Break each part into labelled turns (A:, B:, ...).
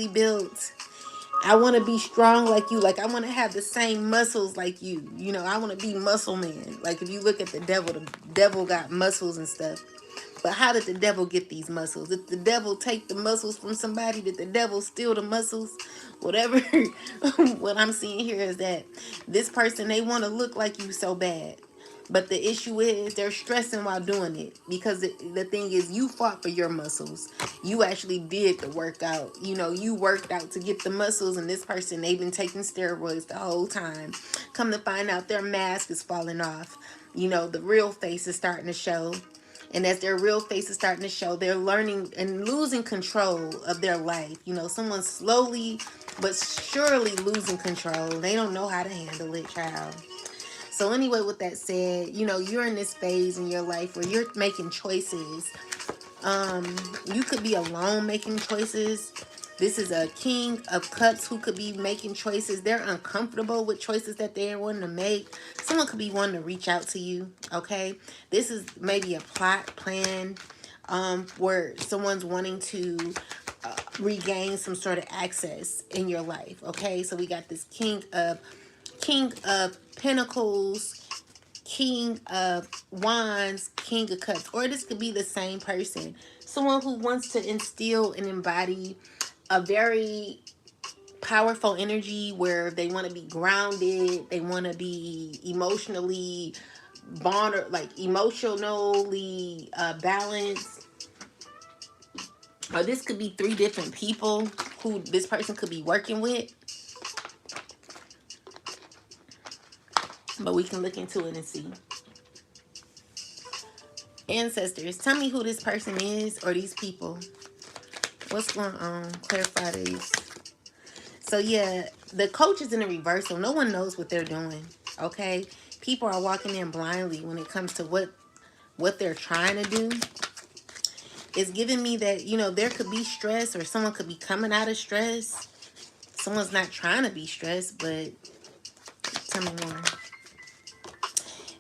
A: built. I want to be strong like you. Like, I want to have the same muscles like you. You know, I want to be muscle man. Like, if you look at the devil got muscles and stuff. But how did the devil get these muscles? Did the devil take the muscles from somebody? Did the devil steal the muscles? Whatever. What I'm seeing here is that this person, they want to look like you so bad. But the issue is they're stressing while doing it, because the thing is, you fought for your muscles. You actually did the workout. You know, you worked out to get the muscles, and this person, they've been taking steroids the whole time. Come to find out, their mask is falling off. You know, the real face is starting to show. And as their real face is starting to show, they're learning and losing control of their life. You know, someone's slowly but surely losing control. They don't know how to handle it, child. So anyway, with that said, you know, you're in this phase in your life where you're making choices. You could be alone making choices. This is a king of cups who could be making choices. They're uncomfortable with choices that they're wanting to make. Someone could be wanting to reach out to you, okay? This is maybe a plot plan where someone's wanting to regain some sort of access in your life, okay? So we got this King of Pentacles, King of Wands, King of Cups. Or this could be the same person. Someone who wants to instill and embody a very powerful energy where they want to be grounded. They want to be emotionally bond, like emotionally balanced. Or this could be three different people who this person could be working with. But we can look into it and see. Ancestors, tell me who this person is or these people. What's going on? Clarify these. So yeah, the coach is in a reversal. No one knows what they're doing. Okay, people are walking in blindly when it comes to what they're trying to do. It's giving me that, you know, there could be stress, or someone could be coming out of stress. Someone's not trying to be stressed, but tell me more.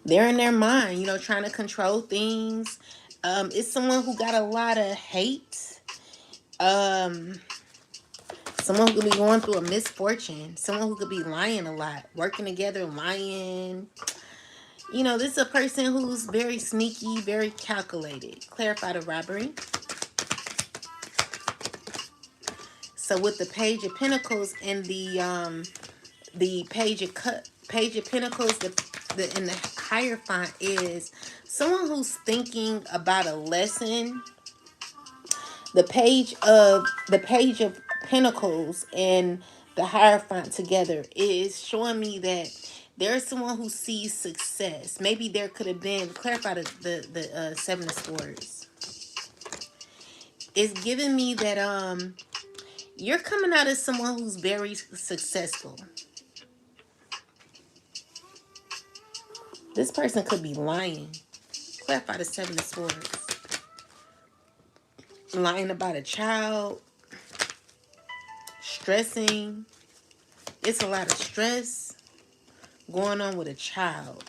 A: They're in their mind, you know, trying to control things. It's someone who got a lot of hate. Someone who could be going through a misfortune. Someone who could be lying a lot. Working together, lying. You know, this is a person who's very sneaky, very calculated. Clarify the robbery. So with the Page of Pentacles and the Page of Pentacles, in the Hierophant is someone who's thinking about a lesson. The Page of Pentacles and the Hierophant together is showing me that there's someone who sees success. Maybe there could have been, clarify the Seven of Swords. It's giving me that you're coming out as someone who's very successful. This person could be lying. Clarify the Seven of Swords. Lying about a child. Stressing. It's a lot of stress going on with a child,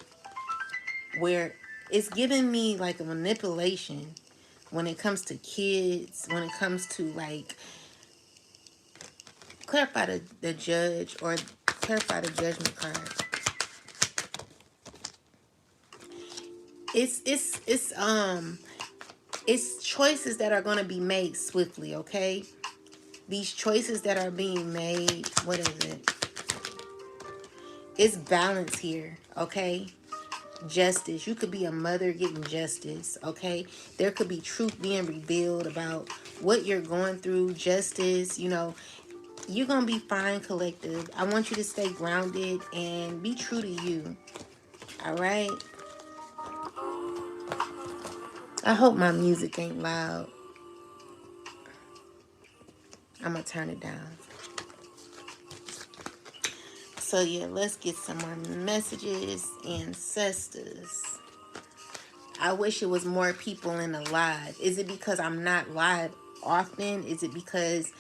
A: where it's giving me like a manipulation when it comes to kids, when it comes to like, clarify the Judge, or clarify the Judgment card. It's choices that are going to be made swiftly, okay? These choices that are being made, what is it? It's balance here, okay? Justice. You could be a mother getting justice, okay? There could be truth being revealed about what you're going through. Justice, you know, you're going to be fine, collective. I want you to stay grounded and be true to you, all right? I hope my music ain't loud. I'm going to turn it down. So yeah, let's get some more messages. Ancestors. I wish it was more people in the live. Is it because I'm not live often? Is it because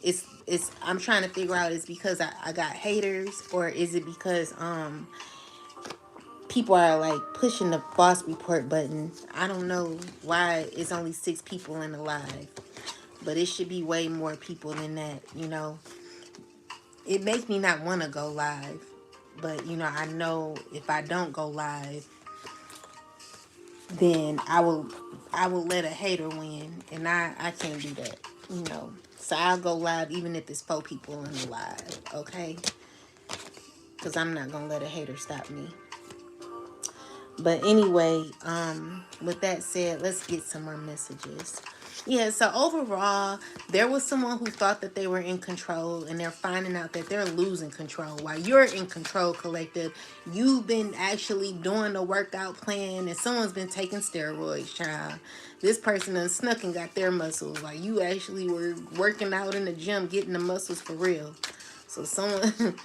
A: it's I'm trying to figure out, is because I got haters, or is it because people are like pushing the false report button? I don't know why it's only 6 people in the live. but it should be way more people than that. It makes me not want to go live, but I know if I don't go live, then I will let a hater win, and I can't do that. So I'll go live even if it's 4 people in the live, okay? Because I'm not gonna let a hater stop me. But anyway, with that said, let's get some more messages. Yeah, so overall, there was someone who thought that they were in control, and they're finding out that they're losing control. While you're in control, collective, you've been actually doing the workout plan, and someone's been taking steroids, child. This person done snuck and got their muscles. Like, you actually were working out in the gym, getting the muscles for real. So someone...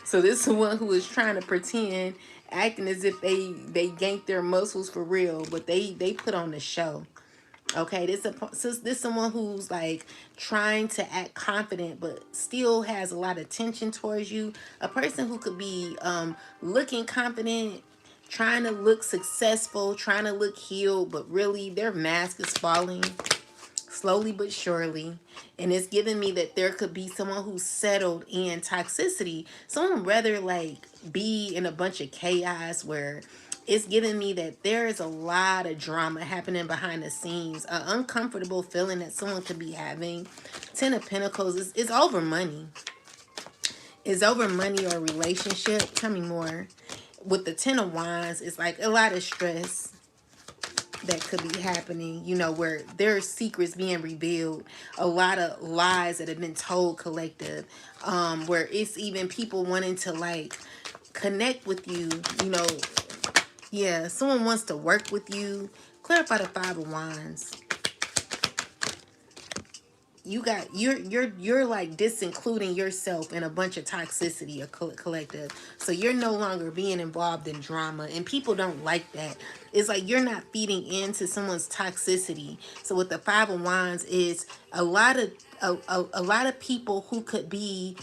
A: So this is one who is trying to pretend, acting as if they gained their muscles for real, but they put on the show. Okay, this someone who's like trying to act confident, but still has a lot of tension towards you. A person who could be looking confident, trying to look successful, trying to look healed, but really their mask is falling slowly but surely. And it's giving me that there could be someone who's settled in toxicity. Someone rather like be in a bunch of chaos, where it's giving me that there is a lot of drama happening behind the scenes. An uncomfortable feeling that someone could be having. 10 of Pentacles is over money. It's over money or relationship. Tell me more. With the 10 of Wands, it's like a lot of stress that could be happening, where there are secrets being revealed, a lot of lies that have been told, collective, where it's even people wanting to like connect with you, yeah, someone wants to work with you. Clarify the 5 of Wands. You're like disincluding yourself in a bunch of toxicity or collective, so you're no longer being involved in drama, and people don't like that. It's like you're not feeding into someone's toxicity. So with the 5 of Wands is a lot of people who could be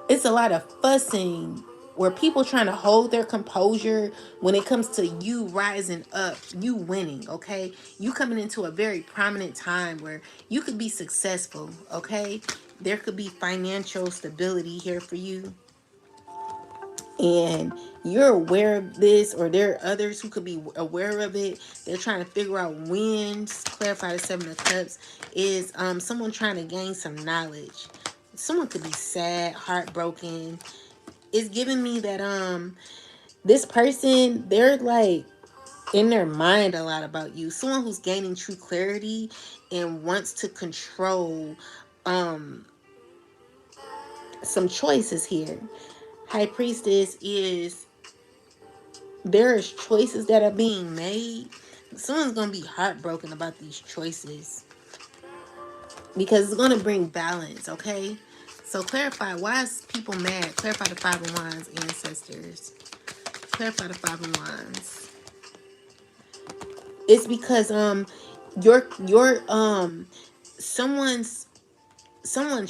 A: it's a lot of fussing, where people trying to hold their composure when it comes to you rising up, you winning, okay? You coming into a very prominent time where you could be successful, okay? There could be financial stability here for you. And you're aware of this, or there are others who could be aware of it. They're trying to figure out when. Clarify the 7 of Cups is someone trying to gain some knowledge. Someone could be sad, heartbroken. It's giving me that this person, they're like in their mind a lot about you. Someone who's gaining true clarity and wants to control some choices here. High Priestess is, there is choices that are being made. Someone's going to be heartbroken about these choices, because it's going to bring balance, okay? So clarify, why is people mad? Clarify the 5 of Wands, ancestors. Clarify the 5 of Wands. It's because someone's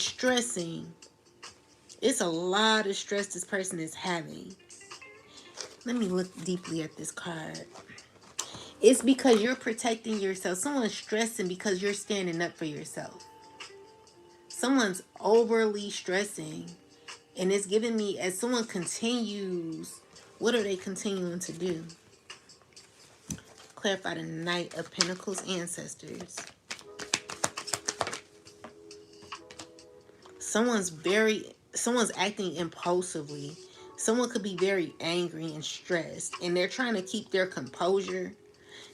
A: stressing. It's a lot of stress this person is having. Let me look deeply at this card. It's because you're protecting yourself. Someone's stressing because you're standing up for yourself. Someone's overly stressing. And it's giving me, as someone continues, what are they continuing to do? Clarify the Knight of Pentacles, ancestors. Someone's acting impulsively. Someone could be very angry and stressed, and they're trying to keep their composure.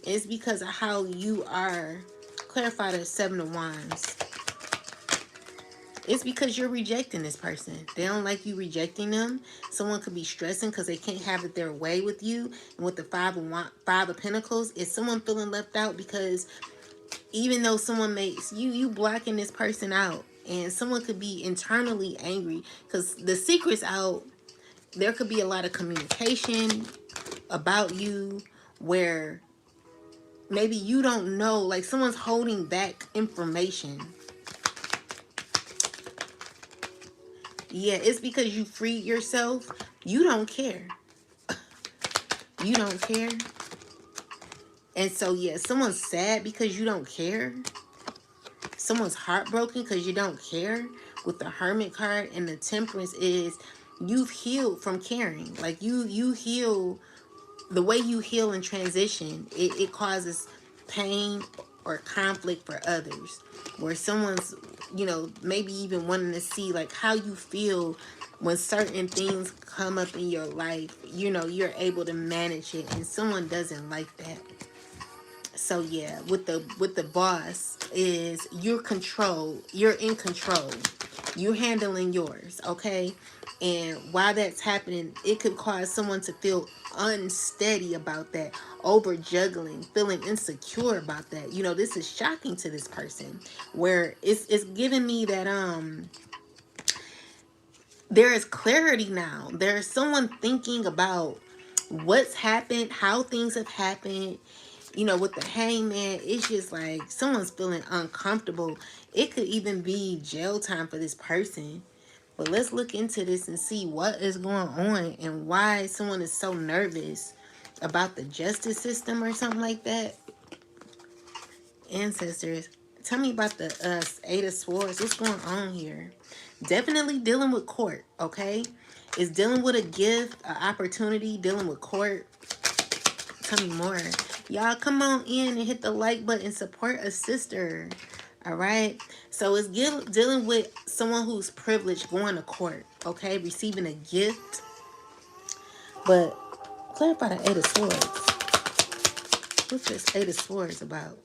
A: It's because of how you are. Clarify the 7 of Wands. It's because you're rejecting this person. They don't like you rejecting them. Someone could be stressing because they can't have it their way with you. And with the 5 of Pentacles, is someone feeling left out, because even though someone makes you blocking this person out, and someone could be internally angry because the secret's out. There could be a lot of communication about you where maybe you don't know, like someone's holding back information. Yeah, it's because you freed yourself. You don't care. You don't care. And so, yeah, someone's sad because you don't care. Someone's heartbroken because you don't care. With the Hermit card, and the Temperance is you've healed from caring. Like you heal. The way you heal and transition, it causes pain or conflict for others, where someone's, maybe even wanting to see like how you feel when certain things come up in your life. You're able to manage it, and someone doesn't like that. So yeah, with the boss is you're in control, you're handling yours, okay? And while that's happening, it could cause someone to feel unsteady about that, over juggling, feeling insecure about that. This is shocking to this person, where it's giving me that there is clarity now. There's someone thinking about what's happened, how things have happened. With the Hangman, it's just like someone's feeling uncomfortable. It could even be jail time for this person. But let's look into this and see what is going on and why someone is so nervous about the justice system or something like that. Ancestors, tell me about the Eight of Swords. What's going on here? Definitely dealing with court, okay? It's dealing with a gift, an opportunity, dealing with court. Tell me more. Y'all come on in and hit the like button. Support a sister. All right. So it's dealing with someone who's privileged going to court, okay? Receiving a gift. But clarify the Eight of Swords. What's this Eight of Swords about?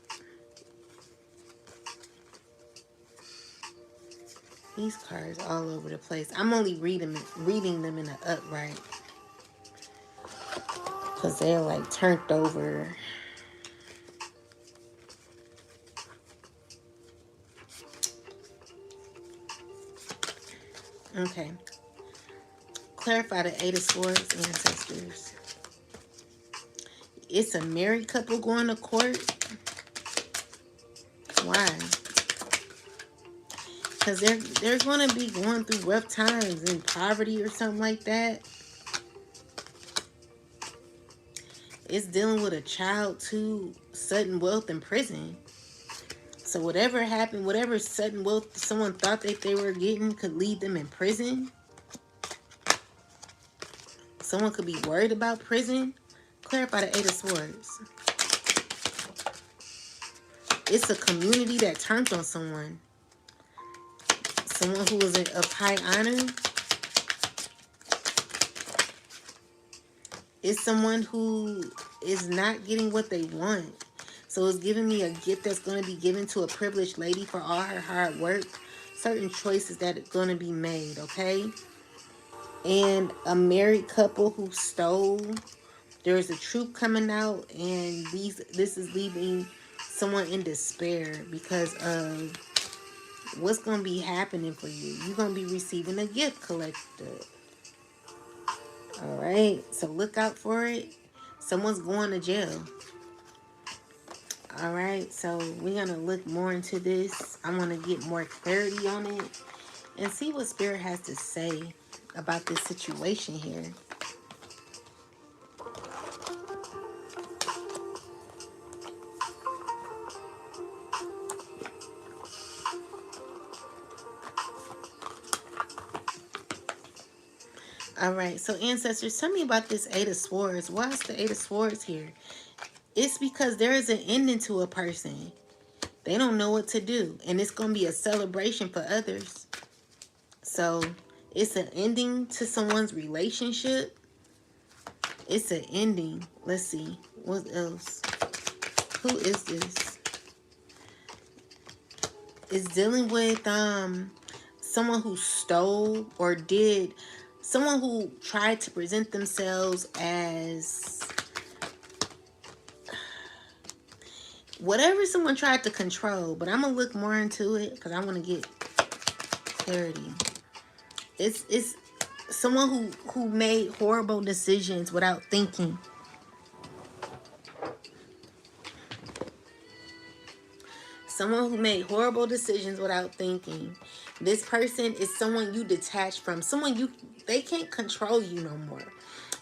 A: These cards all over the place. I'm only reading them in the upright, because they're like turned over. Okay. Clarify the Eight of Swords, ancestors. It's a married couple going to court. Why? Because they're going to be going through rough times and poverty or something like that. It's dealing with a child to sudden wealth in prison. So whatever happened, whatever sudden wealth someone thought that they were getting could leave them in prison. Someone could be worried about prison. Clarify the Eight of Swords. It's a community that turned on someone. Someone who was of high honor. It's someone who is not getting what they want. So it's giving me a gift that's going to be given to a privileged lady for all her hard work. Certain choices that are going to be made, okay? And a married couple who stole. There's a truth coming out, and this is leaving someone in despair because of what's going to be happening for you. You're going to be receiving a gift collector. All right, so look out for it. Someone's going to jail. All right, so we're going to look more into this. I want to get more clarity on it and see what Spirit has to say about this situation here. All right, so ancestors, tell me about this Eight of Swords. Why is the Eight of Swords here? It's because there is an ending to a person. They don't know what to do, and it's going to be a celebration for others. So it's an ending to someone's relationship. It's an ending. Let's see. What else? Who is this? It's dealing with someone who stole or did. Someone who tried to present themselves as whatever someone tried to control. But I'm going to look more into it because I want to get clarity. It's someone who made horrible decisions without thinking. Someone who made horrible decisions without thinking. This person is someone you detach from. Someone they can't control you no more.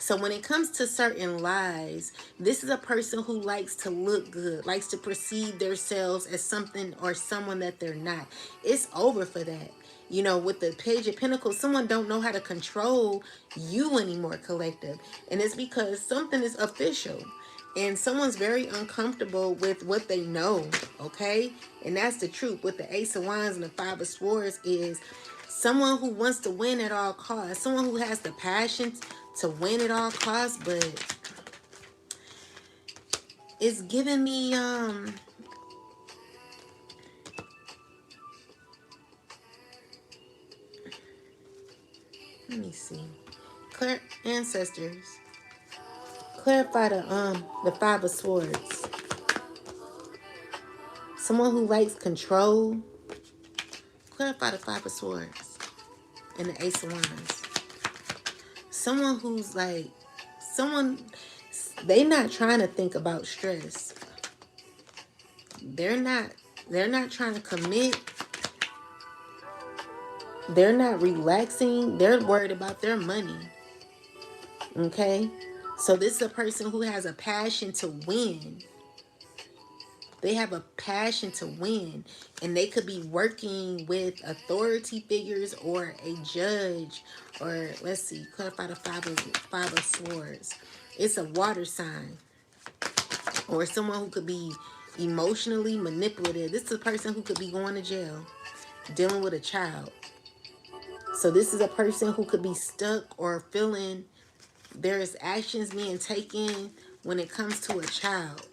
A: So when it comes to certain lies, this is a person who likes to look good, likes to perceive themselves as something or someone that they're not. It's over for that. You know, with the Page of Pentacles, someone don't know how to control you anymore, collective. And it's because something is official. And someone's very uncomfortable with what they know, okay? And that's the truth. With the Ace of Wands and the Five of Swords is someone who wants to win at all costs. Someone who has the passion to win at all costs, but it's giving me, let me see. Clear ancestors. Clarify the Five of Swords. Someone who likes control. Clarify the Five of Swords and the Ace of Wands. Someone who's like, someone, they not trying to think about stress. They're not trying to commit. They're not relaxing. They're worried about their money. Okay? So this is a person who has a passion to win. They have a passion to win, and they could be working with authority figures or a judge, or let's see, clarify the five of swords. It's a water sign, or someone who could be emotionally manipulative. This is a person who could be going to jail, dealing with a child. So this is a person who could be stuck or feeling there's actions being taken when it comes to a child,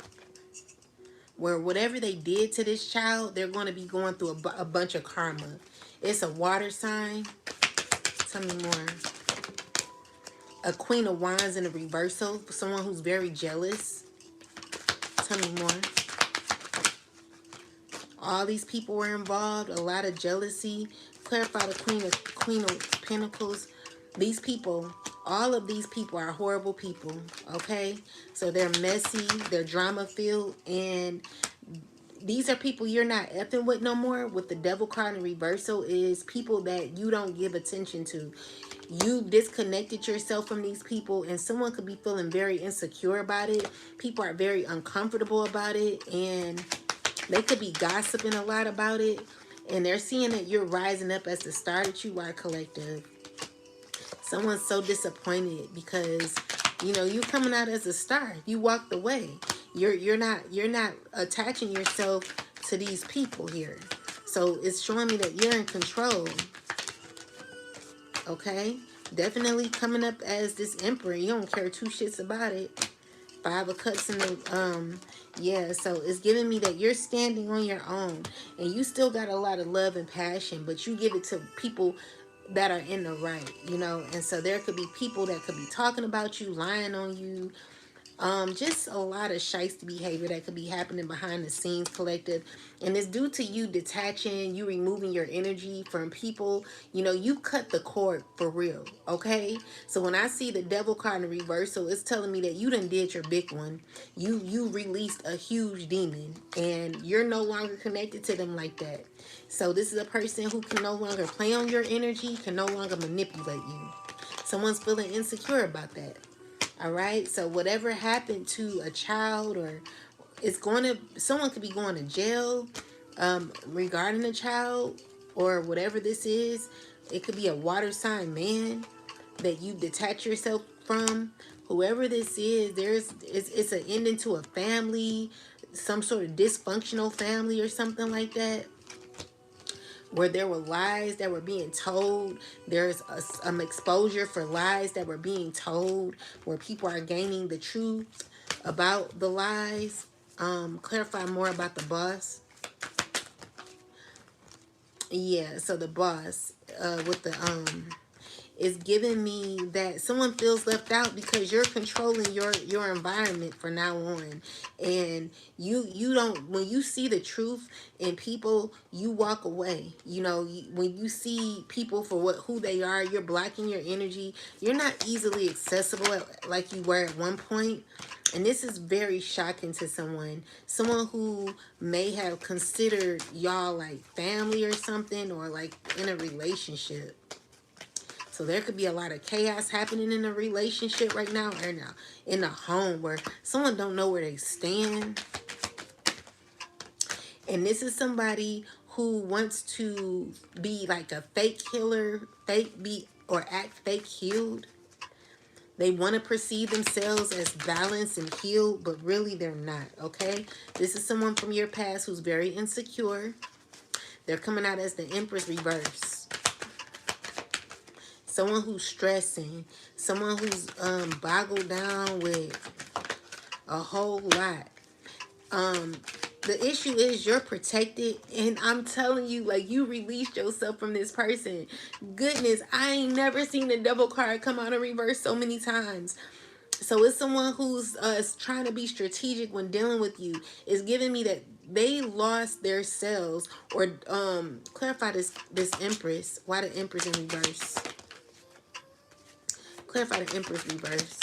A: where whatever they did to this child, they're going to be going through a bunch of karma. It's a water sign. Tell me more. A Queen of Wands in a reversal. Someone who's very jealous. Tell me more. All these people were involved. A lot of jealousy. Clarify the Queen of Pentacles. These people, all of these people are horrible people. Okay? So they're messy. They're drama filled. And these are people you're not effing with no more. With the Devil card in reversal is people that you don't give attention to. You disconnected yourself from these people, and someone could be feeling very insecure about it. People are very uncomfortable about it, and they could be gossiping a lot about it. And they're seeing that you're rising up as the star that you are, collective. Someone's so disappointed because, you know, you're coming out as a star. You walked away. You're not attaching yourself to these people here. So it's showing me that you're in control. Okay? Definitely coming up as this emperor. You don't care two shits about it. Five of Cups in the yeah, so it's giving me that you're standing on your own, and you still got a lot of love and passion, but you give it to people that are in the right, you know. And so there could be people that could be talking about you, lying on you, just a lot of shiesty behavior that could be happening behind the scenes, collective. And it's due to you detaching, you removing your energy from people. You know, you cut the cord for real, okay? So when I see the Devil card in reversal, it's telling me that you done did your big one. You released a huge demon, and you're no longer connected to them like that. So this is a person who can no longer play on your energy, can no longer manipulate you. Someone's feeling insecure about that. All right, so whatever happened to a child, or it's going to, someone could be going to jail regarding a child, or whatever this is. It could be a water sign man that you detach yourself from. Whoever this is, it's an ending to a family, some sort of dysfunctional family or something like that, where there were lies that were being told. There's exposure for lies that were being told, where people are gaining the truth about the lies. Clarify more about the boss. Yeah, so the boss with the is giving me that someone feels left out because you're controlling your environment from now on. And you don't, when you see the truth in people, you walk away. You know, when you see people for who they are, you're blocking your energy. You're not easily accessible like you were at one point. And this is very shocking to someone who may have considered y'all like family or something, or like in a relationship. So there could be a lot of chaos happening in a relationship right now, or now in a home where someone don't know where they stand. And this is somebody who wants to be like a fake healer, or act fake healed. They want to perceive themselves as balanced and healed, but really they're not, okay? This is someone from your past who's very insecure. They're coming out as the Empress reverse. Someone who's stressing. Someone who's boggled down with a whole lot. The issue is you're protected, and I'm telling you, like, you released yourself from this person. Goodness, I ain't never seen the devil card come out in reverse so many times. So it's someone who's trying to be strategic when dealing with you. It's giving me that they lost their selves, or clarify this Empress. Why the Empress in reverse? Clarify the Empress reverse.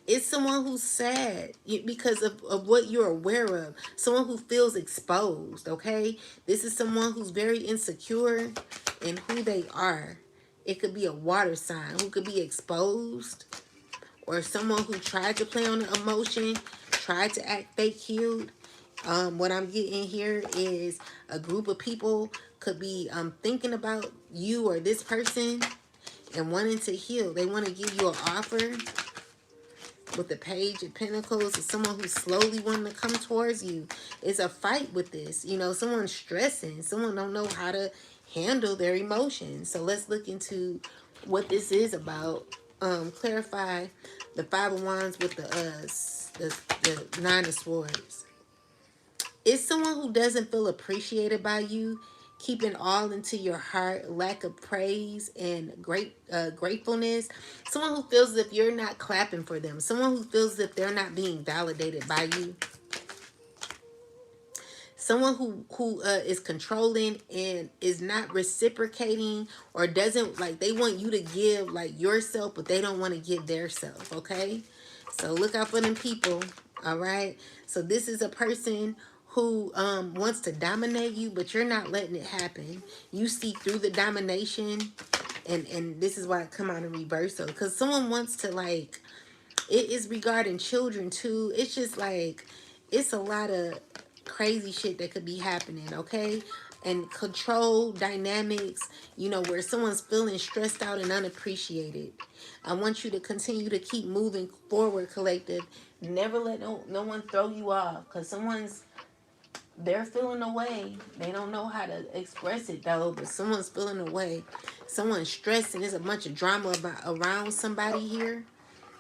A: It's someone who's sad because of what you're aware of. Someone who feels exposed, okay? This is someone who's very insecure in who they are. It could be a water sign who could be exposed, or someone who tried to play on the emotion, tried to act fake healed. What I'm getting here is a group of people could be thinking about you or this person and wanting to heal. They want to give you an offer. With the Page of Pentacles, is someone who's slowly wanting to come towards you. It's a fight with this. You know, someone's stressing. Someone don't know how to handle their emotions. So let's look into what this is about. Clarify the Five of Wands with the Nine of Swords. It's someone who doesn't feel appreciated by you, keeping all into your heart, lack of praise and gratefulness. Someone who feels as if you're not clapping for them. Someone who feels as if they're not being validated by you. Someone who is controlling and is not reciprocating, or doesn't, like, they want you to give like yourself, but they don't want to give their self, okay? So look out for them people, all right? So this is a person who wants to dominate you, but you're not letting it happen. You see through the domination, and this is why it come out in reversal, because someone wants to, like, it is regarding children too. It's just like, it's a lot of crazy shit that could be happening, okay? And control dynamics, you know, where someone's feeling stressed out and unappreciated. I want you to continue to keep moving forward, collective. Never let no one throw you off, because they're feeling away. They don't know how to express it though, but someone's feeling away. Someone's stressing. There's a bunch of drama around somebody here.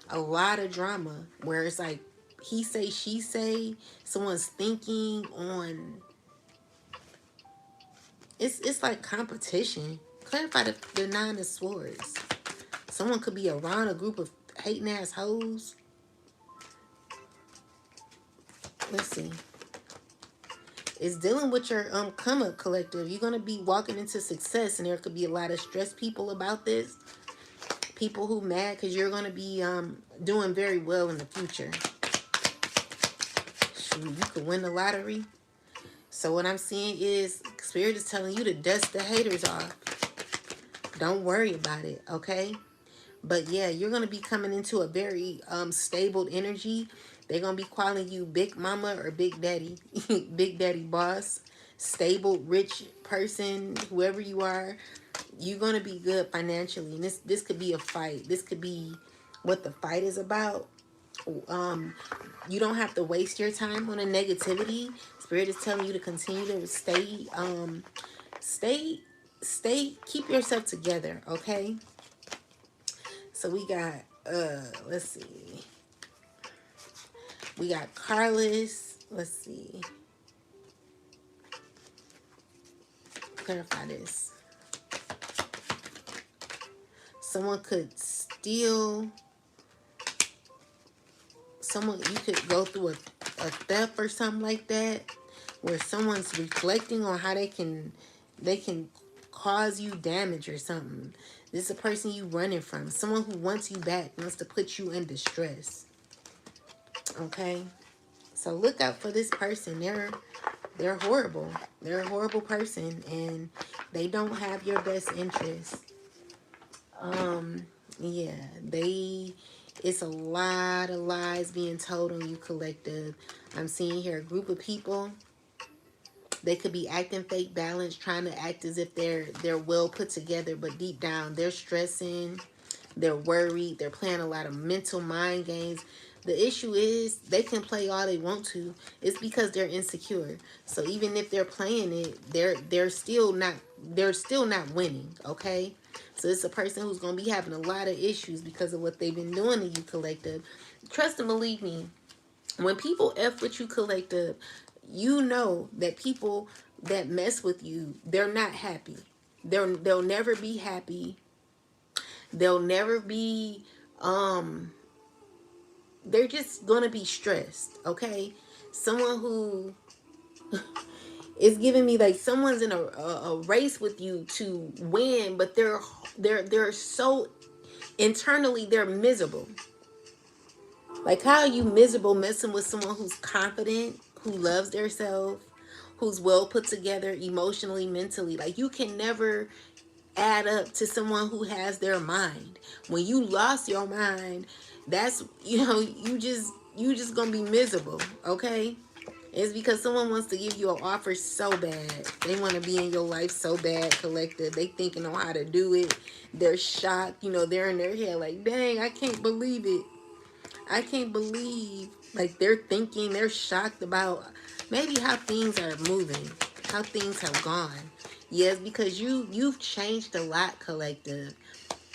A: A lot of drama where it's like he say, she say. Someone's thinking on. It's like competition. Clarify the Nine of Swords. Someone could be around a group of hating ass hoes. Let's see. It's dealing with your come up, collective. You're gonna be walking into success, and there could be a lot of stressed people about this. People who mad because you're gonna be doing very well in the future. Shoot, you could win the lottery. So what I'm seeing is Spirit is telling you to dust the haters off. Don't worry about it, okay? But yeah, you're going to be coming into a very stable energy. They're going to be calling you Big Mama or Big Daddy. Big Daddy boss. Stable, rich person, whoever you are. You're going to be good financially. And this could be a fight. This could be what the fight is about. You don't have to waste your time on a negativity. Spirit is telling you to continue to keep yourself together, okay? So we got, let's see. We got Carlos. Let's see. Clarify this. Someone could steal. You could go through a theft or something like that, where someone's reflecting on how they can cause you damage or something. This is a person you running from. Someone who wants you back, wants to put you in distress. Okay? So look out for this person. They're horrible. They're a horrible person, and They don't have your best interest. Yeah, they it's a lot of lies being told on you, collective. I'm seeing here a group of people. They could be acting fake balanced, trying to act as if they're well put together, but deep down they're stressing, they're worried, they're playing a lot of mental mind games. The issue is they can play all they want to. It's because they're insecure. So even if they're playing it, they're still not winning, okay? So it's a person who's gonna be having a lot of issues because of what they've been doing to you, collective. Trust and believe me, when people F with you, collective, you know that people that mess with you, they're not happy. They'll never be happy. They'll never be they're just gonna be stressed, okay? Someone who is giving me like someone's in a race with you to win, but they're so internally they're miserable. Like, how are you miserable messing with someone who's confident, who loves their self, who's well put together emotionally, mentally? Like, you can never add up to someone who has their mind. When you lost your mind, that's, you just gonna be miserable, okay? It's because someone wants to give you an offer so bad. They want to be in your life so bad, collective. They thinking on how to do it. They're shocked. They're in their head like, dang, I can't believe it. I can't believe, like, they're thinking, they're shocked about maybe how things are moving, how things have gone. Yes, because you've changed a lot, collective.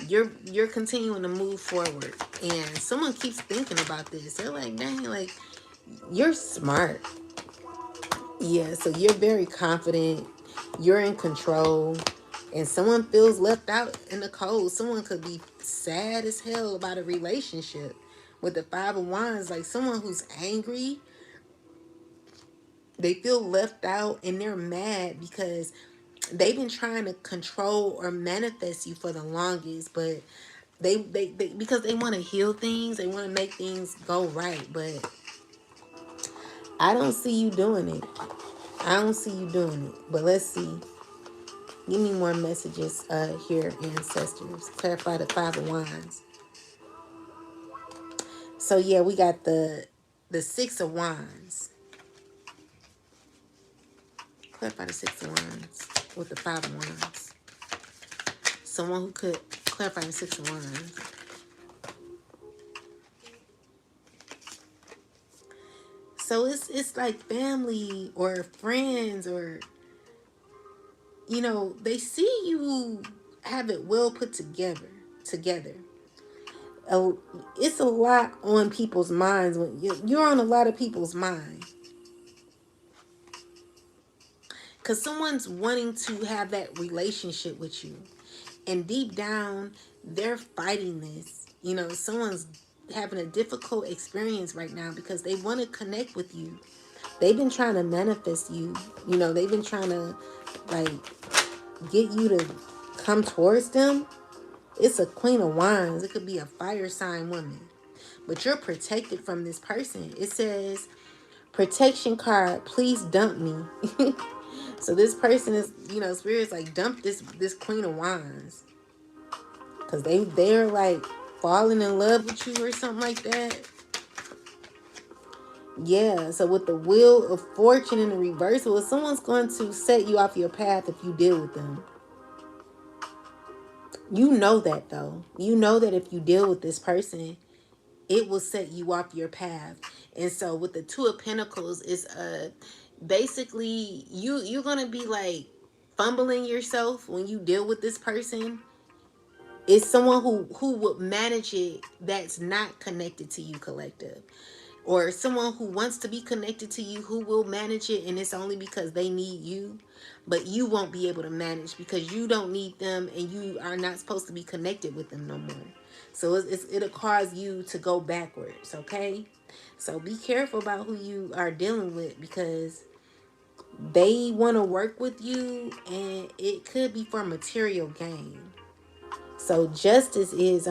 A: You're continuing to move forward, and someone keeps thinking about this. They're like, dang, like, you're smart. Yeah, so you're very confident. You're in control. And someone feels left out in the cold. Someone could be sad as hell about a relationship. With the Five of Wands, like someone who's angry, they feel left out and they're mad because they've been trying to control or manifest you for the longest, but they because they want to heal things, they want to make things go right, but I don't see you doing it. I don't see you doing it. But let's see. Give me more messages here, ancestors. Clarify the Five of Wands. So yeah, we got the Six of Wands. Clarify the Six of Wands with the Five of Wands. Someone who could clarify the Six of Wands. So it's like family or friends, or they see you have it well put together. It's a lot on people's minds when you're on a lot of people's mind, because someone's wanting to have that relationship with you, and deep down they're fighting this. Someone's having a difficult experience right now because they want to connect with you. They've been trying to manifest you. They've been trying to, like, get you to come towards them. It's a Queen of Wands. It could be a fire sign woman, but you're protected from this person. It says protection card, please dump me. So this person is, spirit's like, dump this Queen of Wands, because they're like falling in love with you or something like that. Yeah, so with the Wheel of Fortune in the reversal, someone's going to set you off your path if you deal with them. You know that, though. You know that if you deal with this person, it will set you off your path. And so with the Two of Pentacles, is basically you're gonna be like fumbling yourself when you deal with this person. It's someone who would manage it that's not connected to you, collective, or someone who wants to be connected to you who will manage it, and it's only because they need you, but you won't be able to manage because you don't need them and you are not supposed to be connected with them no more. So it'll cause you to go backwards, okay? So be careful about who you are dealing with, because they want to work with you and it could be for material gain. So justice is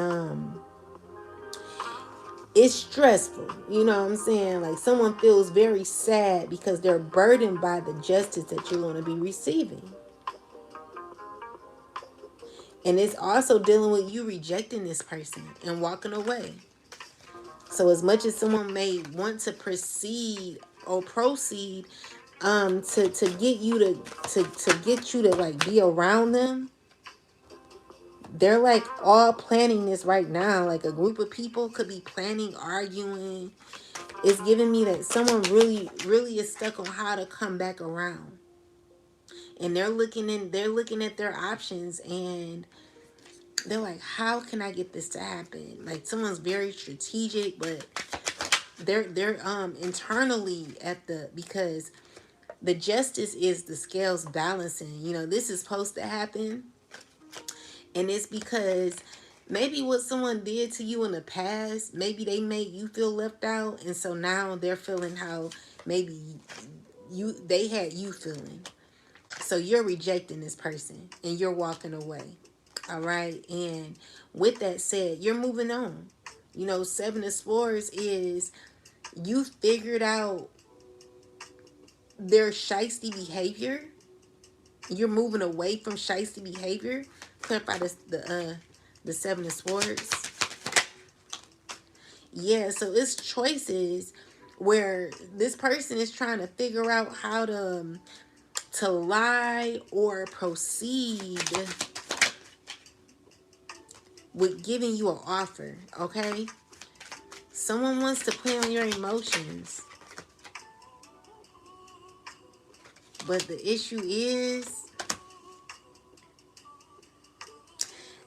A: it's stressful. You know what I'm saying? Like, someone feels very sad because they're burdened by the justice that you're going to be receiving. And it's also dealing with you rejecting this person and walking away. So as much as someone may want to proceed to get you to get you to like be around them, they're like all planning this right now. Like a group of people could be planning, arguing. It's giving me that someone really is stuck on how to come back around. And they're looking at their options, and they're like, how can I get this to happen? Like someone's very strategic, but they're internally at the, because the justice is the scales balancing. You know, this is supposed to happen. And it's because maybe what someone did to you in the past, maybe they made you feel left out. And so now they're feeling how maybe they had you feeling. So you're rejecting this person and you're walking away. All right. And with that said, you're moving on. You know, Seven of Swords is you figured out their shiesty behavior. You're moving away from shiesty behavior. Clarify the Seven of Swords. Yeah, so it's choices where this person is trying to figure out how to lie or proceed with giving you an offer, okay? Someone wants to play on your emotions. But the issue is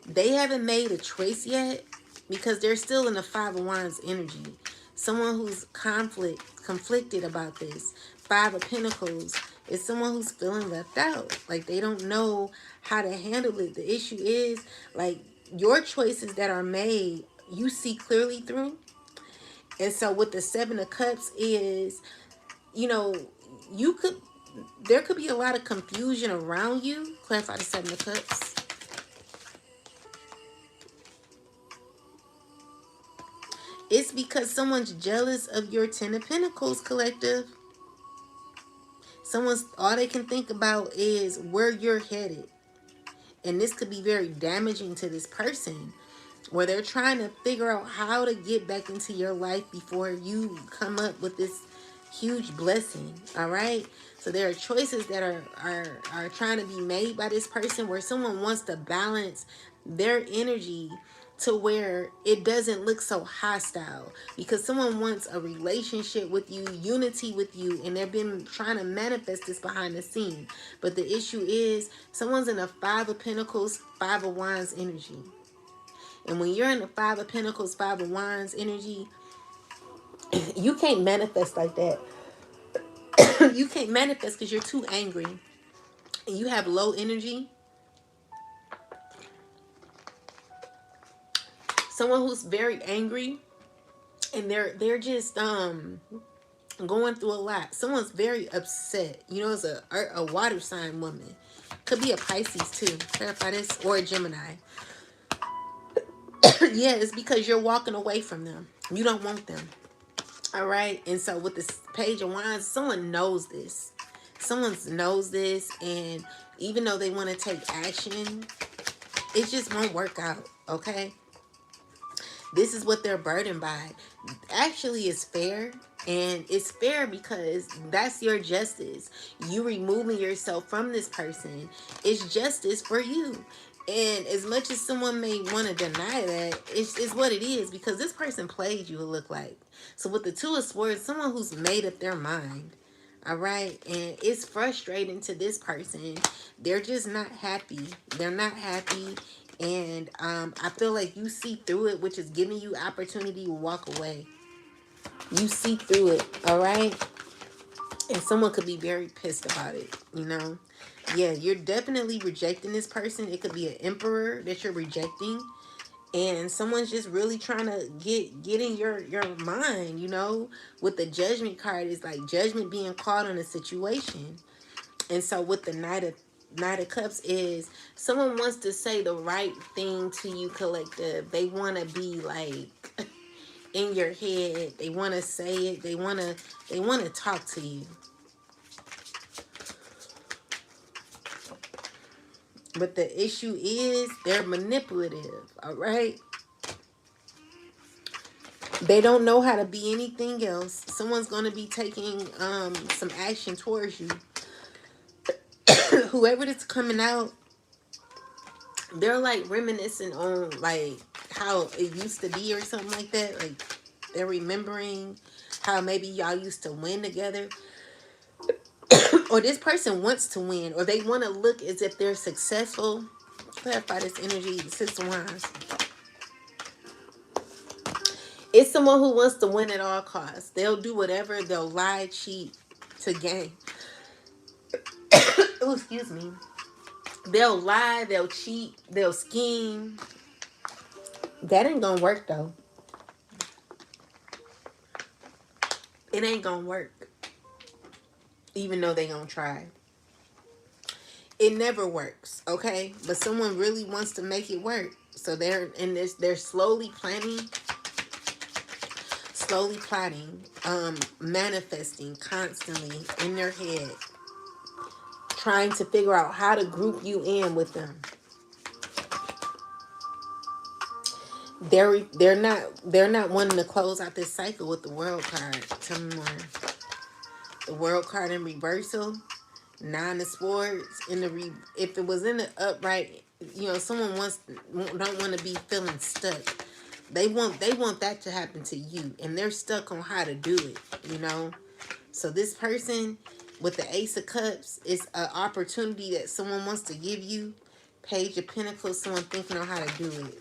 A: they haven't made a choice yet because they're still in the Five of Wands energy. Someone who's conflicted about this. Five of Pentacles is someone who's feeling left out. Like they don't know how to handle it. The issue is like your choices that are made, you see clearly through. And so with the Seven of Cups is, you know, there could be a lot of confusion around you. Clarify the Seven of Cups. It's because someone's jealous of your Ten of Pentacles, collective. All they can think about is where you're headed. And this could be very damaging to this person, where they're trying to figure out how to get back into your life before you come up with this huge blessing. All right. So there are choices that are trying to be made by this person, where someone wants to balance their energy to where it doesn't look so hostile, because someone wants a relationship with you, unity with you, and they've been trying to manifest this behind the scene. But the issue is someone's in a Five of Pentacles, Five of Wands energy. And when you're in the Five of Pentacles, Five of Wands energy, you can't manifest like that. You can't manifest because you're too angry and you have low energy. Someone who's very angry and they're just going through a lot. Someone's very upset. You know, it's a water sign woman. Could be a Pisces too. Clarify this, or a Gemini. Yeah, it's because you're walking away from them. You don't want them. All right. And so with this Page of Wands, someone knows this. Someone knows this. And even though they want to take action, it just won't work out. Okay. This is what they're burdened by. Actually, it's fair. And it's fair because that's your justice. You removing yourself from this person is justice for you. And as much as someone may want to deny that, it's what it is, because this person played you, it look like. So with the Two of Swords, someone who's made up their mind. All right. And it's frustrating to this person. They're just not happy. They're not happy. And I feel like you see through it, which is giving you opportunity to walk away. You see through it. All right. And someone could be very pissed about it, you know. Yeah, you're definitely rejecting this person. It could be an emperor that you're rejecting. And someone's just really trying to get in your mind, you know. With the Judgment card, it's like judgment being called on a situation. And so with the Knight of Cups is someone wants to say the right thing to you, collective. They want to be like in your head. They want to say it. They want to talk to you. But the issue is they're manipulative, all right? They don't know how to be anything else. Someone's going to be taking some action towards you. Whoever that's coming out, they're like reminiscing on like how it used to be or something like that. Like they're remembering how maybe y'all used to win together. Or this person wants to win, or they want to look as if they're successful. Clarify this energy, the Six of Wands. It's someone who wants to win at all costs. They'll do whatever. They'll lie, cheat to gain. Oh, excuse me. They'll lie. They'll cheat. They'll scheme. That ain't gonna work though. It ain't gonna work. Even though they gonna try. It never works, okay? But someone really wants to make it work. So they're in this. They're slowly planning, manifesting constantly in their head, trying to figure out how to group you in with them. They're not wanting to close out this cycle with the World card. Tell me more. The World card in reversal, Nine of Swords in the if it was in the upright, someone don't want to be feeling stuck. They want that to happen to you, and they're stuck on how to do it. So this person with the Ace of Cups is an opportunity that someone wants to give you. Page of Pentacles, someone thinking on how to do it.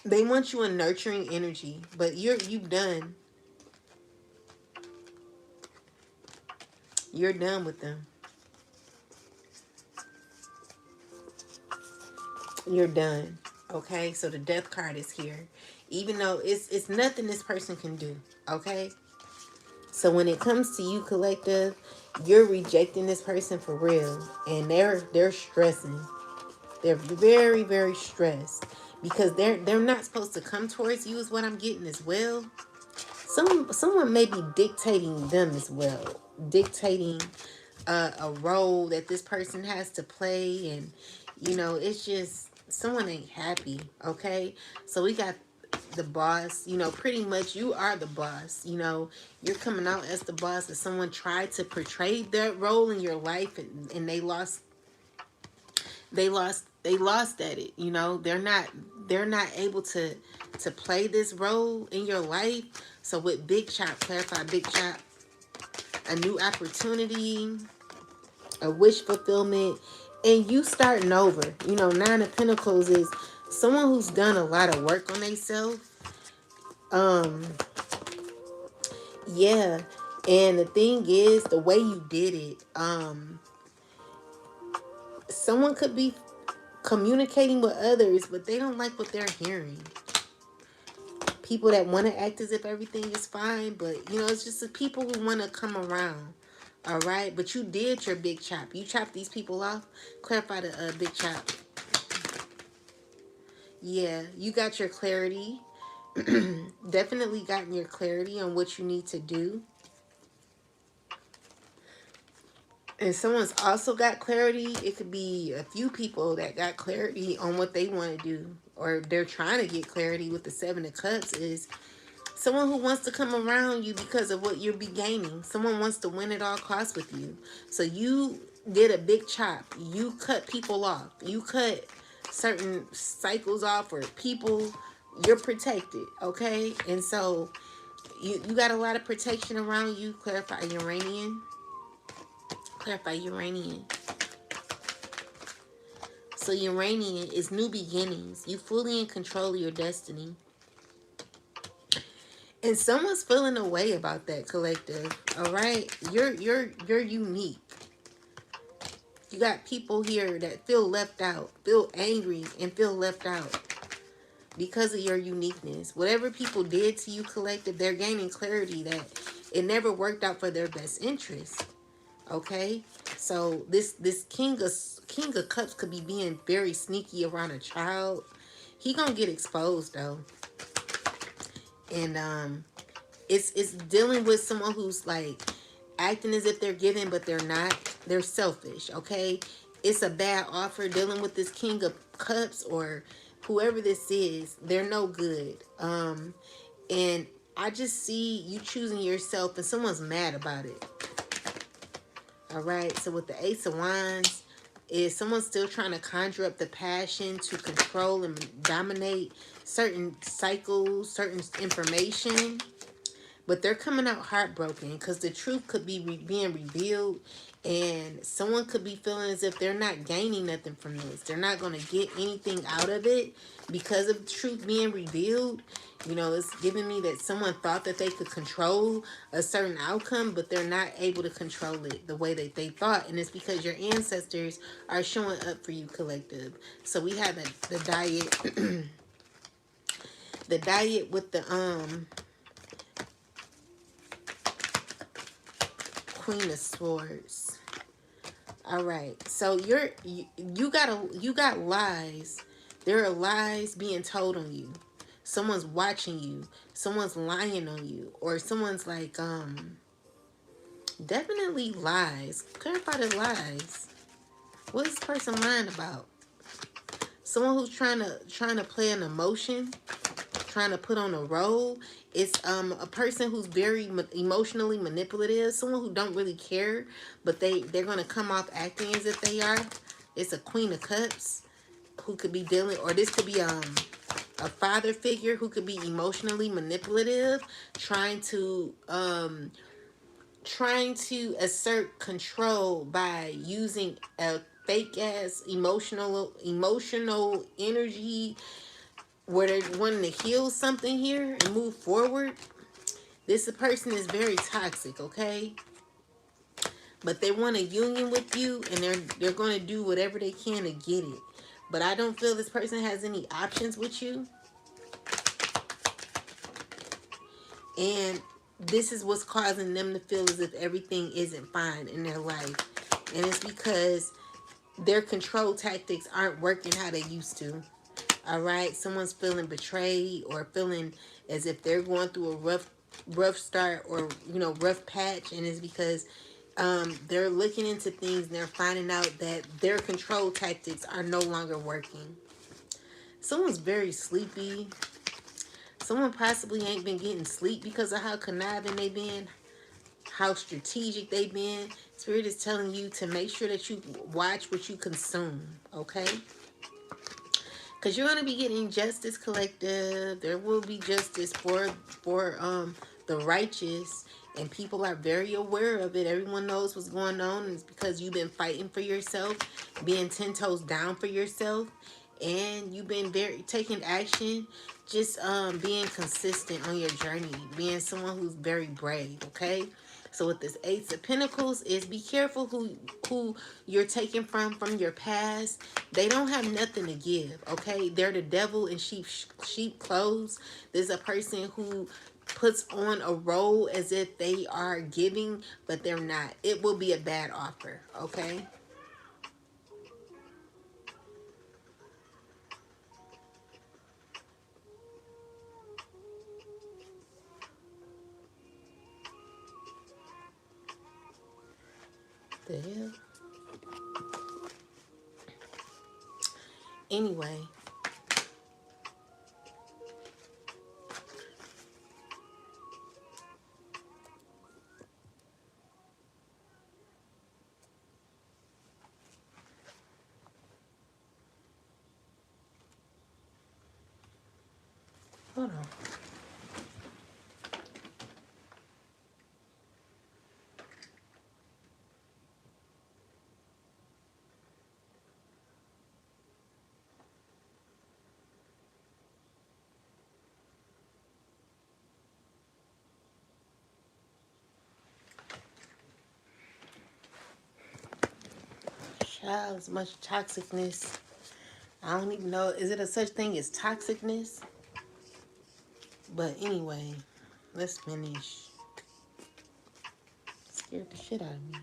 A: They want you in nurturing energy, but you've done. You're done with them. You're done. Okay, so the Death card is here. Even though it's nothing this person can do. Okay? So when it comes to you, collective, you're rejecting this person for real. And they're stressing. They're very, very stressed. Because they're not supposed to come towards you is what I'm getting as well. Someone may be dictating them as well. Dictating a role that this person has to play. And, it's just someone ain't happy. Okay? So we got the boss. Pretty much you are the boss. You're coming out as the boss. That someone tried to portray that role in your life, and they lost at it. They're not able to play this role in your life. So with Big Chop, clarify Big Chop, a new opportunity, a wish fulfillment, and you starting over. Nine of Pentacles is someone who's done a lot of work on themselves. Yeah. And the thing is, the way you did it, someone could be communicating with others, but they don't like what they're hearing. People that want to act as if everything is fine, but, it's just the people who want to come around. All right? But you did your Big Chop. You chopped these people off. Clarify the Big Chop. Yeah, you got your clarity. Definitely gotten your clarity on what you need to do. And someone's also got clarity. It could be a few people that got clarity on what they want to do. Or they're trying to get clarity with the Seven of Cups is someone who wants to come around you because of what you'll be gaining. Someone wants to win at all costs with you. So you did a big chop. You cut people off. You cut certain cycles off or people. You're protected, okay? And so you got a lot of protection around you. Clarify Uranian. Clarify Uranian. So Uranian is new beginnings. You fully in control of your destiny. And someone's feeling a way about that, collective. All right? You're unique. You got people here that feel left out, feel angry, and feel left out because of your uniqueness. Whatever people did to you, collective, they're gaining clarity that it never worked out for their best interest. Okay? So this King of Cups could be being very sneaky around a child. He gonna get exposed though. And it's dealing with someone who's like acting as if they're giving, but they're not. They're selfish, okay? It's a bad offer dealing with this King of Cups or whoever this is. They're no good. And I just see you choosing yourself and someone's mad about it. All right. So with the Ace of Wands, is someone still trying to conjure up the passion to control and dominate certain cycles, certain information. But they're coming out heartbroken because the truth could be being revealed, and someone could be feeling as if they're not gaining nothing from this. They're not going to get anything out of it because of the truth being revealed. You know, it's giving me that someone thought that they could control a certain outcome, but they're not able to control it the way that they thought. And it's because your ancestors are showing up for you, collective. So we have the diet, the diet with the Queen of Swords. All right, so you got lies. There are lies being told on you. Someone's watching you. Someone's lying on you, or someone's like definitely lies. Clarify the lies. What is this person lying about? Someone who's trying to play an emotion, trying to put on a role. It's a person who's very emotionally manipulative, someone who don't really care, but they're going to come off acting as if they are. It's a Queen of Cups who could be dealing, or this could be a father figure who could be emotionally manipulative, trying to assert control by using a fake ass emotional energy where they're wanting to heal something here and move forward. This person is very toxic, okay? But they want a union with you, and they're going to do whatever they can to get it. But I don't feel this person has any options with you. And this is what's causing them to feel as if everything isn't fine in their life. And it's because their control tactics aren't working how they used to. All right, someone's feeling betrayed or feeling as if they're going through a rough start, or rough patch, and it's because they're looking into things and they're finding out that their control tactics are no longer working. Someone's very sleepy. Someone possibly ain't been getting sleep because of how conniving they've been, how strategic they've been. Spirit is telling you to make sure that you watch what you consume, okay? Because you're going to be getting justice, collective. There will be justice for the righteous. And people are very aware of it. Everyone knows what's going on. And it's because you've been fighting for yourself. Being 10 toes down for yourself. And you've been taking action. Just being consistent on your journey. Being someone who's very brave, okay? So with this Ace of Pentacles is be careful who you're taking from your past. They don't have nothing to give, okay? They're the devil in sheep clothes. There's a person who puts on a role as if they are giving, but they're not. It will be a bad offer, okay? The hell? Anyway. Hold on. Child, as much toxicness. I don't even know. Is it a such thing as toxicness? But anyway, let's finish. Scared the shit out of me.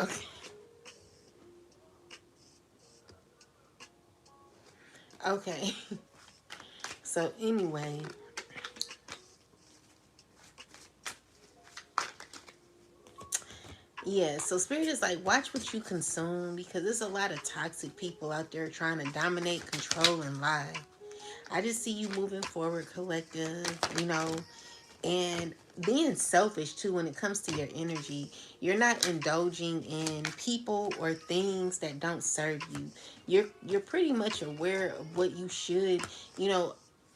A: Okay. Okay. So anyway, yeah, so Spirit is like, watch what you consume because there's a lot of toxic people out there trying to dominate, control, and lie. I just see you moving forward, collective, and being selfish too when it comes to your energy. You're not indulging in people or things that don't serve you. You're pretty much aware of what you should, you know,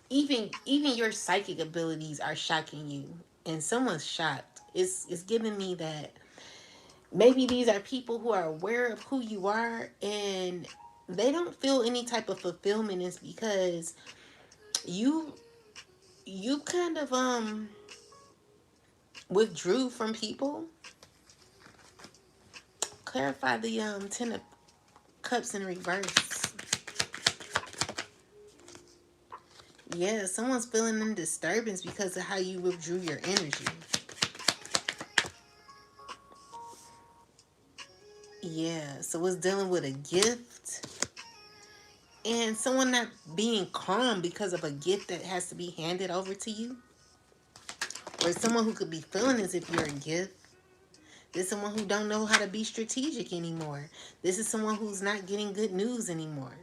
A: even your psychic abilities are shocking you. And someone's shocked. It's giving me that maybe these are people who are aware of who you are and they don't feel any type of fulfillment is because you you kind of withdrew from people. Clarify the 10 of cups in reverse. Yeah, someone's feeling in disturbance because of how you withdrew your energy. Yeah, so it's dealing with a gift and someone not being calm because of a gift that has to be handed over to you, or someone who could be feeling as if you're a gift. This is someone who don't know how to be strategic anymore. This is someone who's not getting good news anymore.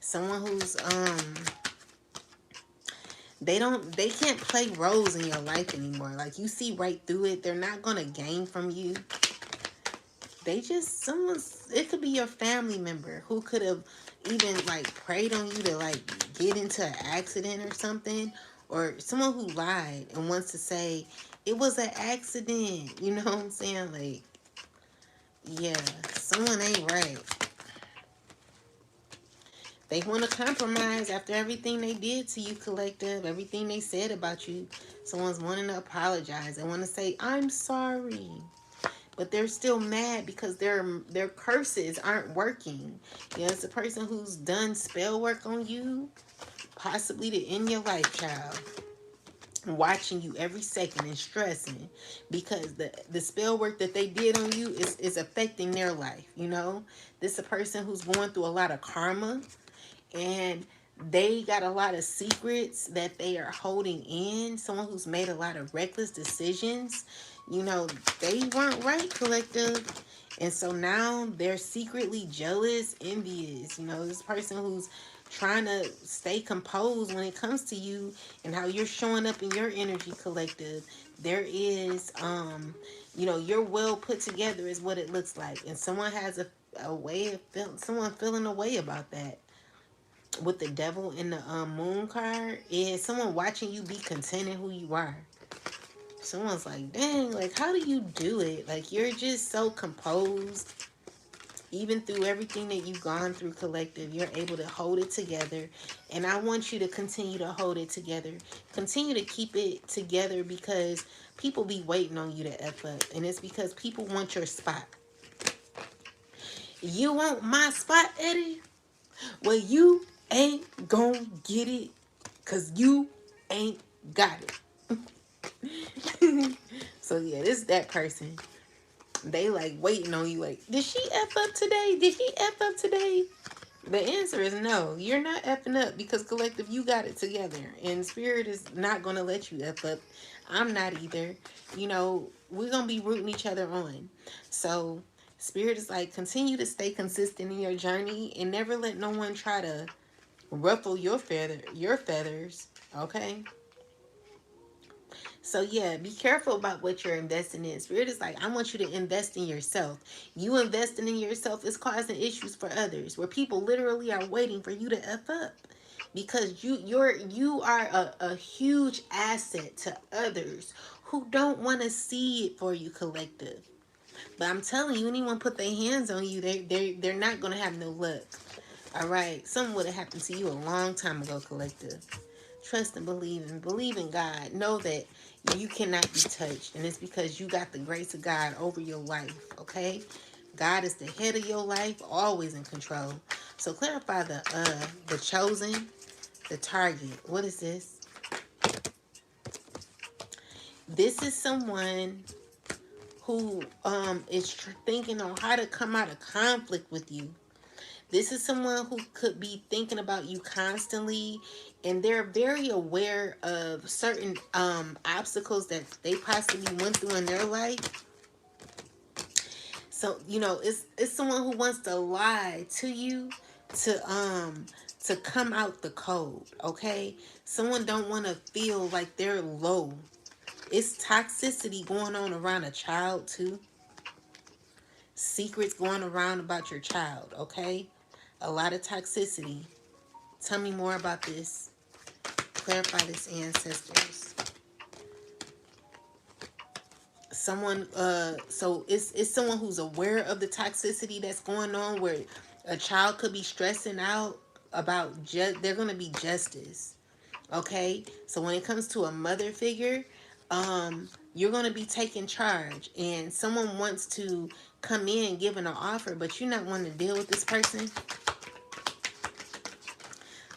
A: Someone who's they can't play roles in your life anymore. Like you see right through it. They're not gonna gain from you. They just it could be your family member who could have even like preyed on you to like get into an accident or something, or someone who lied and wants to say it was an accident. You know what I'm saying? Like, yeah, someone ain't right. They want to compromise after everything they did to you, collective, everything they said about you. Someone's wanting to apologize. They want to say, I'm sorry. But they're still mad because their curses aren't working. You know, it's a person who's done spell work on you, possibly to end your life, child. Watching you every second and stressing because the spell work that they did on you is affecting their life. This is a person who's going through a lot of karma, and they got a lot of secrets that they are holding in. Someone who's made a lot of reckless decisions. They weren't right, collective. And so now they're secretly jealous, envious. This person who's trying to stay composed when it comes to you and how you're showing up in your energy, collective. There is, you're well put together is what it looks like. And someone has a way of someone feeling a way about that. With the devil in the moon card is someone watching you be content in who you are. Someone's like, dang, like, how do you do it? Like, you're just so composed. Even through everything that you've gone through, collective, you're able to hold it together. And I want you to continue to hold it together. Continue to keep it together because people be waiting on you to F up. And it's because people want your spot. You want my spot, Eddie? Well, you ain't gonna get it because you ain't got it. So, yeah, this is that person. They like waiting on you like, did she F up today? Did he F up today? The answer is no. You're not effing up because, collective, you got it together. And spirit is not going to let you F up. I'm not either. We're going to be rooting each other on. So spirit is like, continue to stay consistent in your journey and never let no one try to ruffle your feathers. Okay? So yeah, be careful about what you're investing in. Spirit is like, I want you to invest in yourself. You investing in yourself is causing issues for others, where people literally are waiting for you to F up. Because you are a huge asset to others who don't want to see it for you, collective. But I'm telling you, anyone put their hands on you, they're not gonna have no luck. All right, something would have happened to you a long time ago, collective. Trust and believe in God. Know that you cannot be touched, and it's because you got the grace of God over your life. Okay, God is the head of your life, always in control. So clarify the chosen, the target. What is this? This is someone who is thinking on how to come out of conflict with you. This is someone who could be thinking about you constantly, and they're very aware of certain obstacles that they possibly went through in their life. So, you know, it's someone who wants to lie to you to come out the cold, okay? Someone don't want to feel like they're low. It's toxicity going on around a child too. Secrets going around about your child, okay? A lot of toxicity. Tell me more about this. Clarify this, ancestors. Someone so it's someone who's aware of the toxicity that's going on, where a child could be stressing out about they're going to be justice. Okay? So when it comes to a mother figure, you're going to be taking charge, and someone wants to come in giving an offer, but you're not wanting to deal with this person.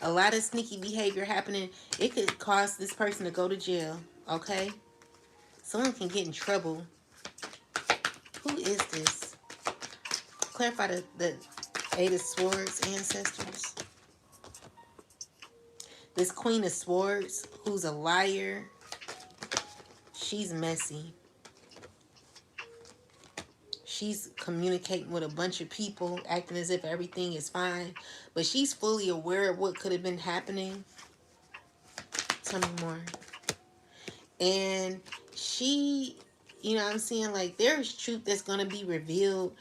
A: A lot of sneaky behavior happening. It could cause this person to go to jail. Okay? Someone can get in trouble. Who is this? Clarify the Eight of Swords, ancestors. This Queen of Swords, who's a liar. She's messy. She's communicating with a bunch of people, acting as if everything is fine. But she's fully aware of what could have been happening. Tell me more. And she, you know what I'm saying? Like, there's truth that's going to be revealed.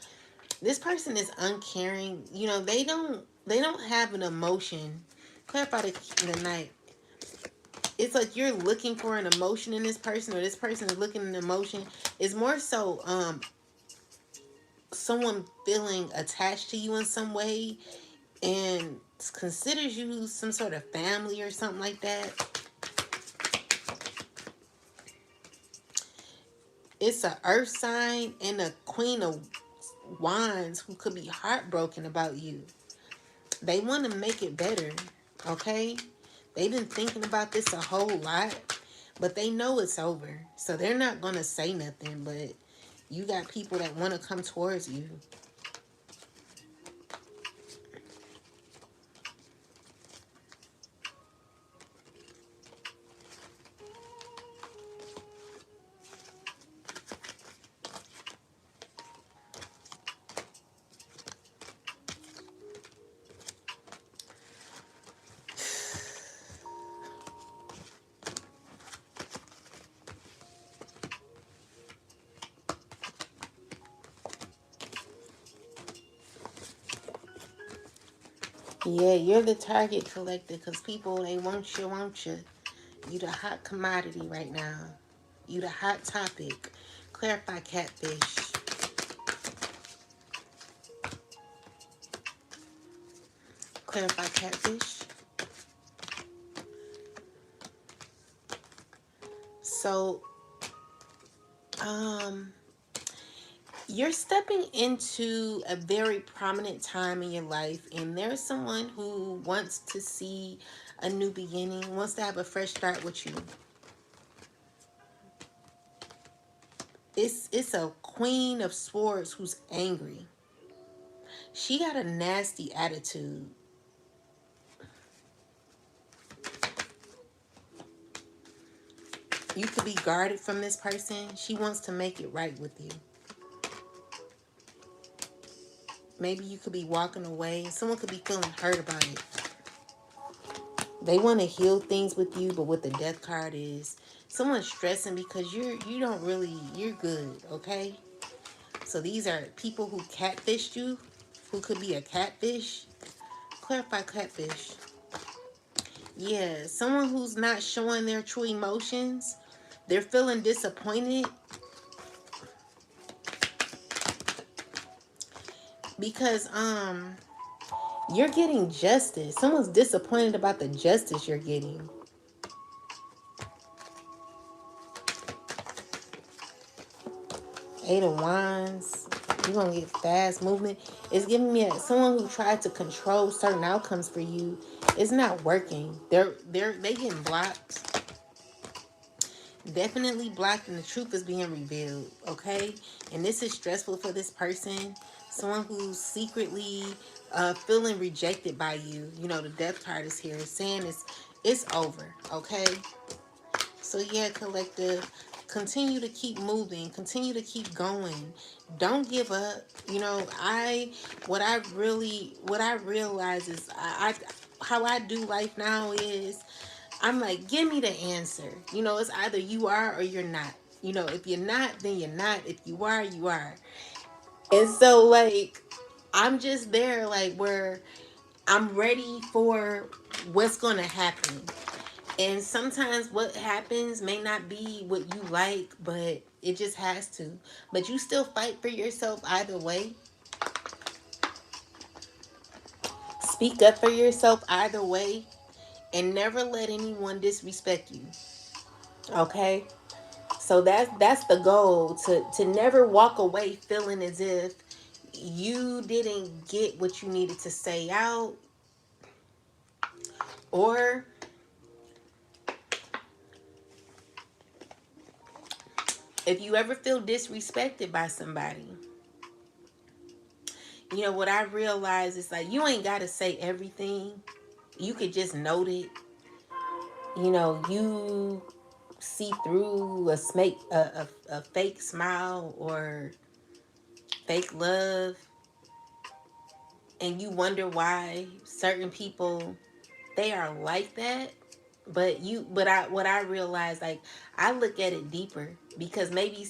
A: This person is uncaring. You know, they don't have an emotion. Clarify the night. It's like you're looking for an emotion in this person, or this person is looking an emotion. It's more so someone feeling attached to you in some way and considers you some sort of family or something like that. It's a earth sign and a Queen of Wands who could be heartbroken about you. They want to make it better, okay? They've been thinking about this a whole lot, but they know it's over. So they're not going to say nothing, but you got people that want to come towards you. Yeah, you're the target collector because people, they want you. You the hot commodity right now. You the hot topic. Clarify, catfish. Clarify, catfish. So, you're stepping into a very prominent time in your life, and there's someone who wants to see a new beginning, wants to have a fresh start with you. It's a Queen of Swords who's angry. She got a nasty attitude. You could be guarded from this person. She wants to make it right with you. Maybe you could be walking away. Someone could be feeling hurt about it. They want to heal things with you, but what the death card is, someone's stressing because you're good, okay? So these are people who catfished you, who could be a catfish. Clarify, catfish. Yeah, someone who's not showing their true emotions. They're feeling disappointed because you're getting justice. Someone's disappointed about the justice you're getting. Eight of Wands. You're going to get fast movement. It's giving me someone who tried to control certain outcomes for you. It's not working. They getting blocked. Definitely blocked and the truth is being revealed, okay? And this is stressful for this person. Someone who's secretly feeling rejected by you. You know, the death card is here saying it's over, okay? So yeah, collective, continue to keep moving, continue to keep going. Don't give up. You know, what I realize is I how I do life now is I'm like, give me the answer. You know, it's either you are or you're not. You know, if you're not, then you're not. If you are, you are. And so like I'm just there like where I'm ready for what's gonna happen. And sometimes what happens may not be what you like, but it just has to. But you still fight for yourself either way. Speak up for yourself either way. And never let anyone disrespect you. Okay? So that's the goal. To never walk away feeling as if you didn't get what you needed to say out. Or if you ever feel disrespected by somebody, you know what I realize is like you ain't gotta say everything. You could just note it. You know, you see through a fake smile or fake love, and you wonder why certain people they are like that. But I what I realize, like I look at it deeper because maybe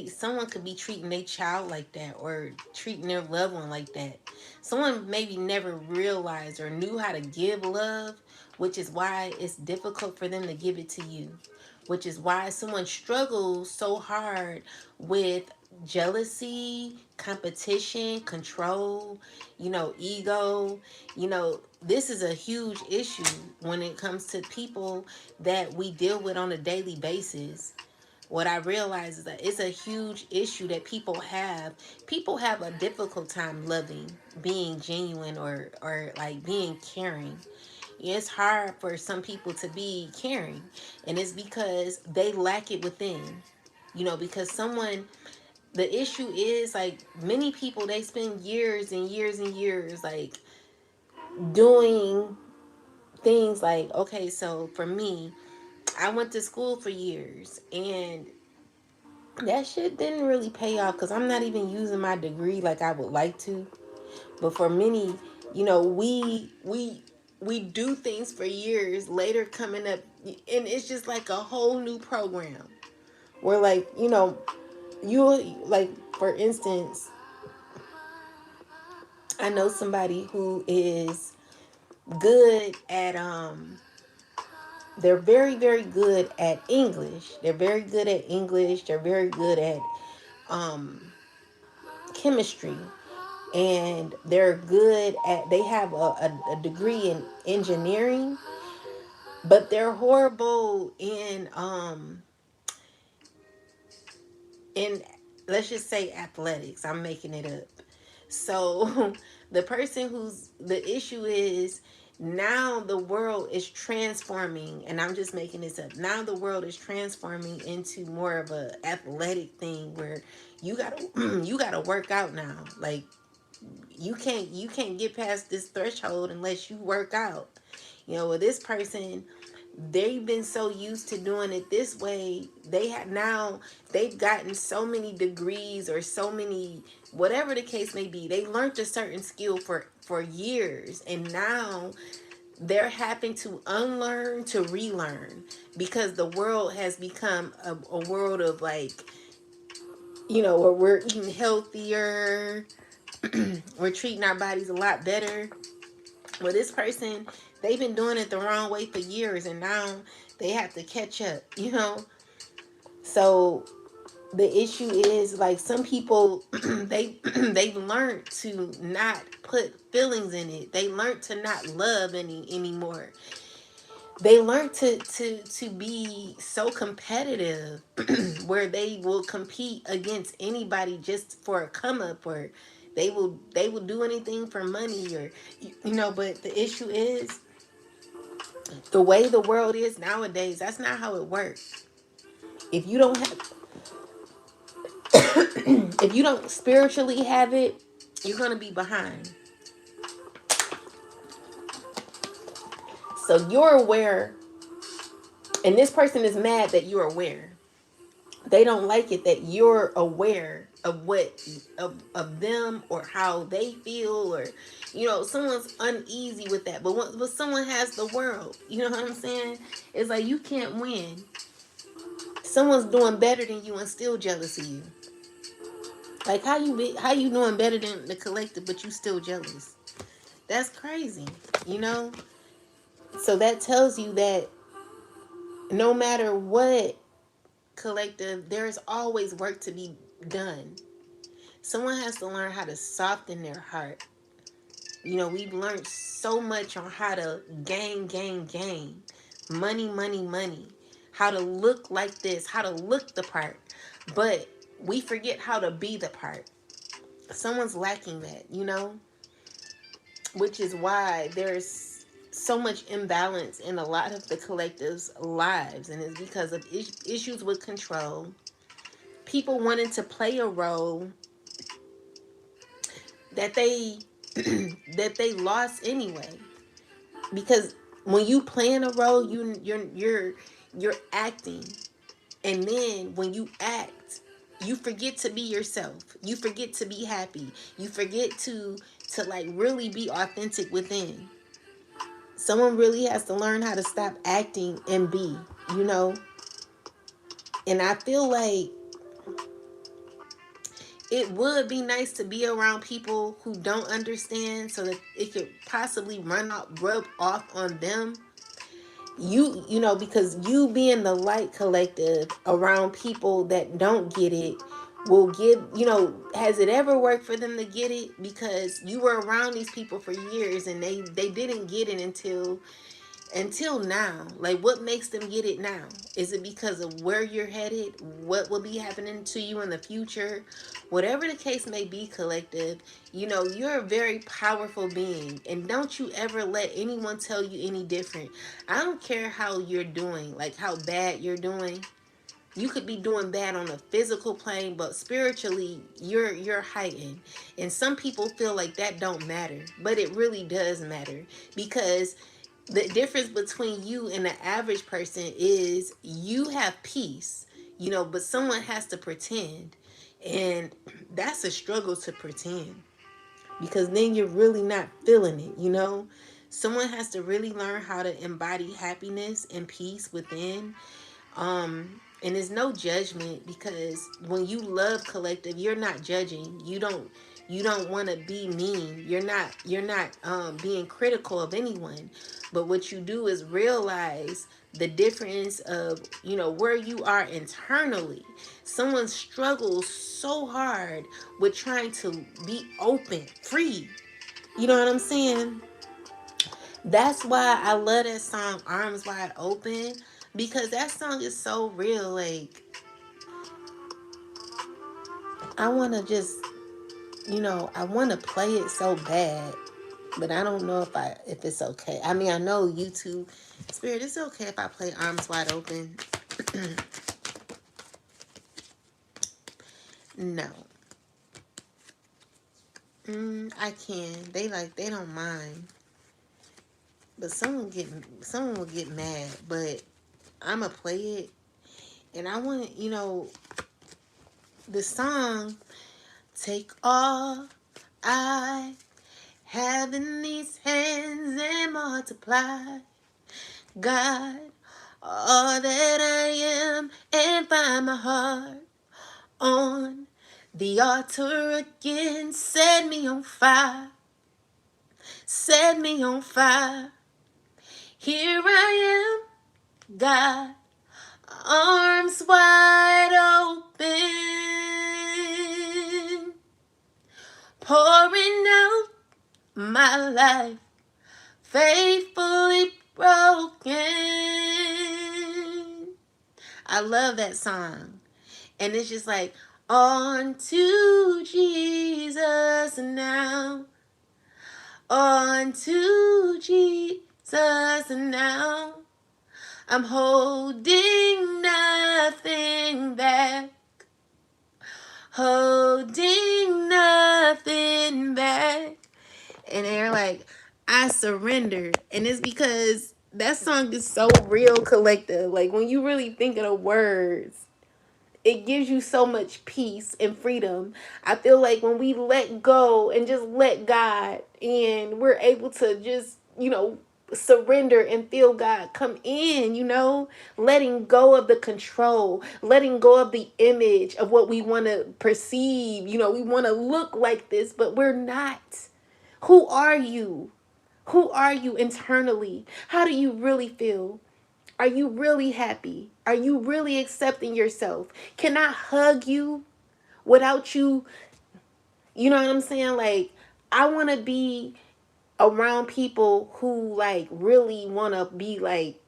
A: someone could be treating their child like that or treating their loved one like that. Someone maybe never realized or knew how to give love, which is why it's difficult for them to give it to you, which is why someone struggles so hard with jealousy, competition, control, you know, ego. You know, this is a huge issue when it comes to people that we deal with on a daily basis. What I realize is that it's a huge issue that people have. People have a difficult time loving, being genuine, or like being caring. It's hard for some people to be caring, and it's because they lack it within. You know, because someone, the issue is like many people, they spend years and years and years like doing things like, okay, so for me, I went to school for years and that shit didn't really pay off because I'm not even using my degree like I would like to. But for many, you know, we do things for years later coming up, and it's just like a whole new program where like, you know, you like, for instance, I know somebody who is good at they're very very good at English. They're very good at English. They're very good at um chemistry, and they're good at, they have a degree in engineering, but they're horrible in, let's just say, athletics. I'm making it up. So the person who's, the issue is now the world is transforming, and I'm just making this up. Now the world is transforming into more of a athletic thing where you gotta you gotta work out now. Like you can't get past this threshold unless you work out. You know, with this person, they've been so used to doing it this way. They have now, they've gotten so many degrees or so many, whatever the case may be. They learned a certain skill for years, and now they're having to unlearn to relearn because the world has become a world of like, you know, where we're eating healthier, we're treating our bodies a lot better. Well, this person, they've been doing it the wrong way for years, and now they have to catch up, you know? So the issue is like some people they've learned to not put feelings in it. They learned to not love anymore. They learned to be so competitive where they will compete against anybody just for a come up, or they will do anything for money, or you know. But the issue is the way the world is nowadays, that's not how it works. If you don't have, if you don't spiritually have it, you're gonna be behind. So you're aware, and this person is mad that you're aware. They don't like it that you're aware of what of them or how they feel, or someone's uneasy with that. But someone has the world, you know what I'm saying? It's like you can't win. Someone's doing better than you and still jealous of you. Like how you doing better than the collective but you still jealous? That's crazy, you know? So that tells you that no matter what, collective, there's always work to be done. Someone has to learn how to soften their heart. We've learned so much on how to gain money, money, money, how to look like this, how to look the part, but we forget how to be the part. Someone's lacking that, which is why there's so much imbalance in a lot of the collective's lives, and it's because of issues with control, people wanting to play a role that they that they lost anyway. Because when you playing a role, you're acting, and then when you act, you forget to be yourself. You forget to be happy. You forget to like really be authentic within. Someone really has to learn how to stop acting and be, you know. And I feel like it would be nice to be around people who don't understand, so that it could possibly rub off on them. Because you being the light collective around people that don't get it will give, has it ever worked for them to get it? Because you were around these people for years and they didn't get it until now. Like, what makes them get it now? Is it because of where you're headed? What will be happening to you in the future? Whatever the case may be, collective, you're a very powerful being. And don't you ever let anyone tell you any different. I don't care how you're doing, like how bad you're doing. You could be doing bad on a physical plane, but spiritually you're heightened. And some people feel like that don't matter, but it really does matter. Because the difference between you and the average person is you have peace, but someone has to pretend. And that's a struggle to pretend, because then you're really not feeling it. Someone has to really learn how to embody happiness and peace within. And there's no judgment, because when you love collective, you're not judging. You don't want to be mean. You're not being critical of anyone. But what you do is realize the difference of, where you are internally. Someone struggles so hard with trying to be open, free. You know what I'm saying? That's why I love that song Arms Wide Open, because that song is so real. Like, I want to just, I want to play it so bad, but I don't know if it's okay. I mean, I know YouTube Spirit, it's okay if I play Arms Wide Open. No. I can. They don't mind. But someone will get mad, but I'ma play it. And I want, the song, take all I have in these hands and multiply, God, all that I am, and find my heart on the altar again. Set me on fire, set me on fire. Here I am, God, arms wide open, pouring out my life, faithfully broken. I love that song. And it's just like, on to Jesus now, on to Jesus now. I'm holding nothing nothing back, holding nothing back. And they're like, I surrender. And it's because that song is so real, Collective. Like, when you really think of the words, it gives you so much peace and freedom. I feel like when we let go and just let God, and we're able to just, surrender and feel God come in, letting go of the control, letting go of the image of what we want to perceive. We want to look like this, but we're not. Who are you? Who are you internally? How do you really feel? Are you really happy? Are you really accepting yourself? Can I hug you without you? You know what I'm saying? Like, I want to be around people who, like, really want to be, like,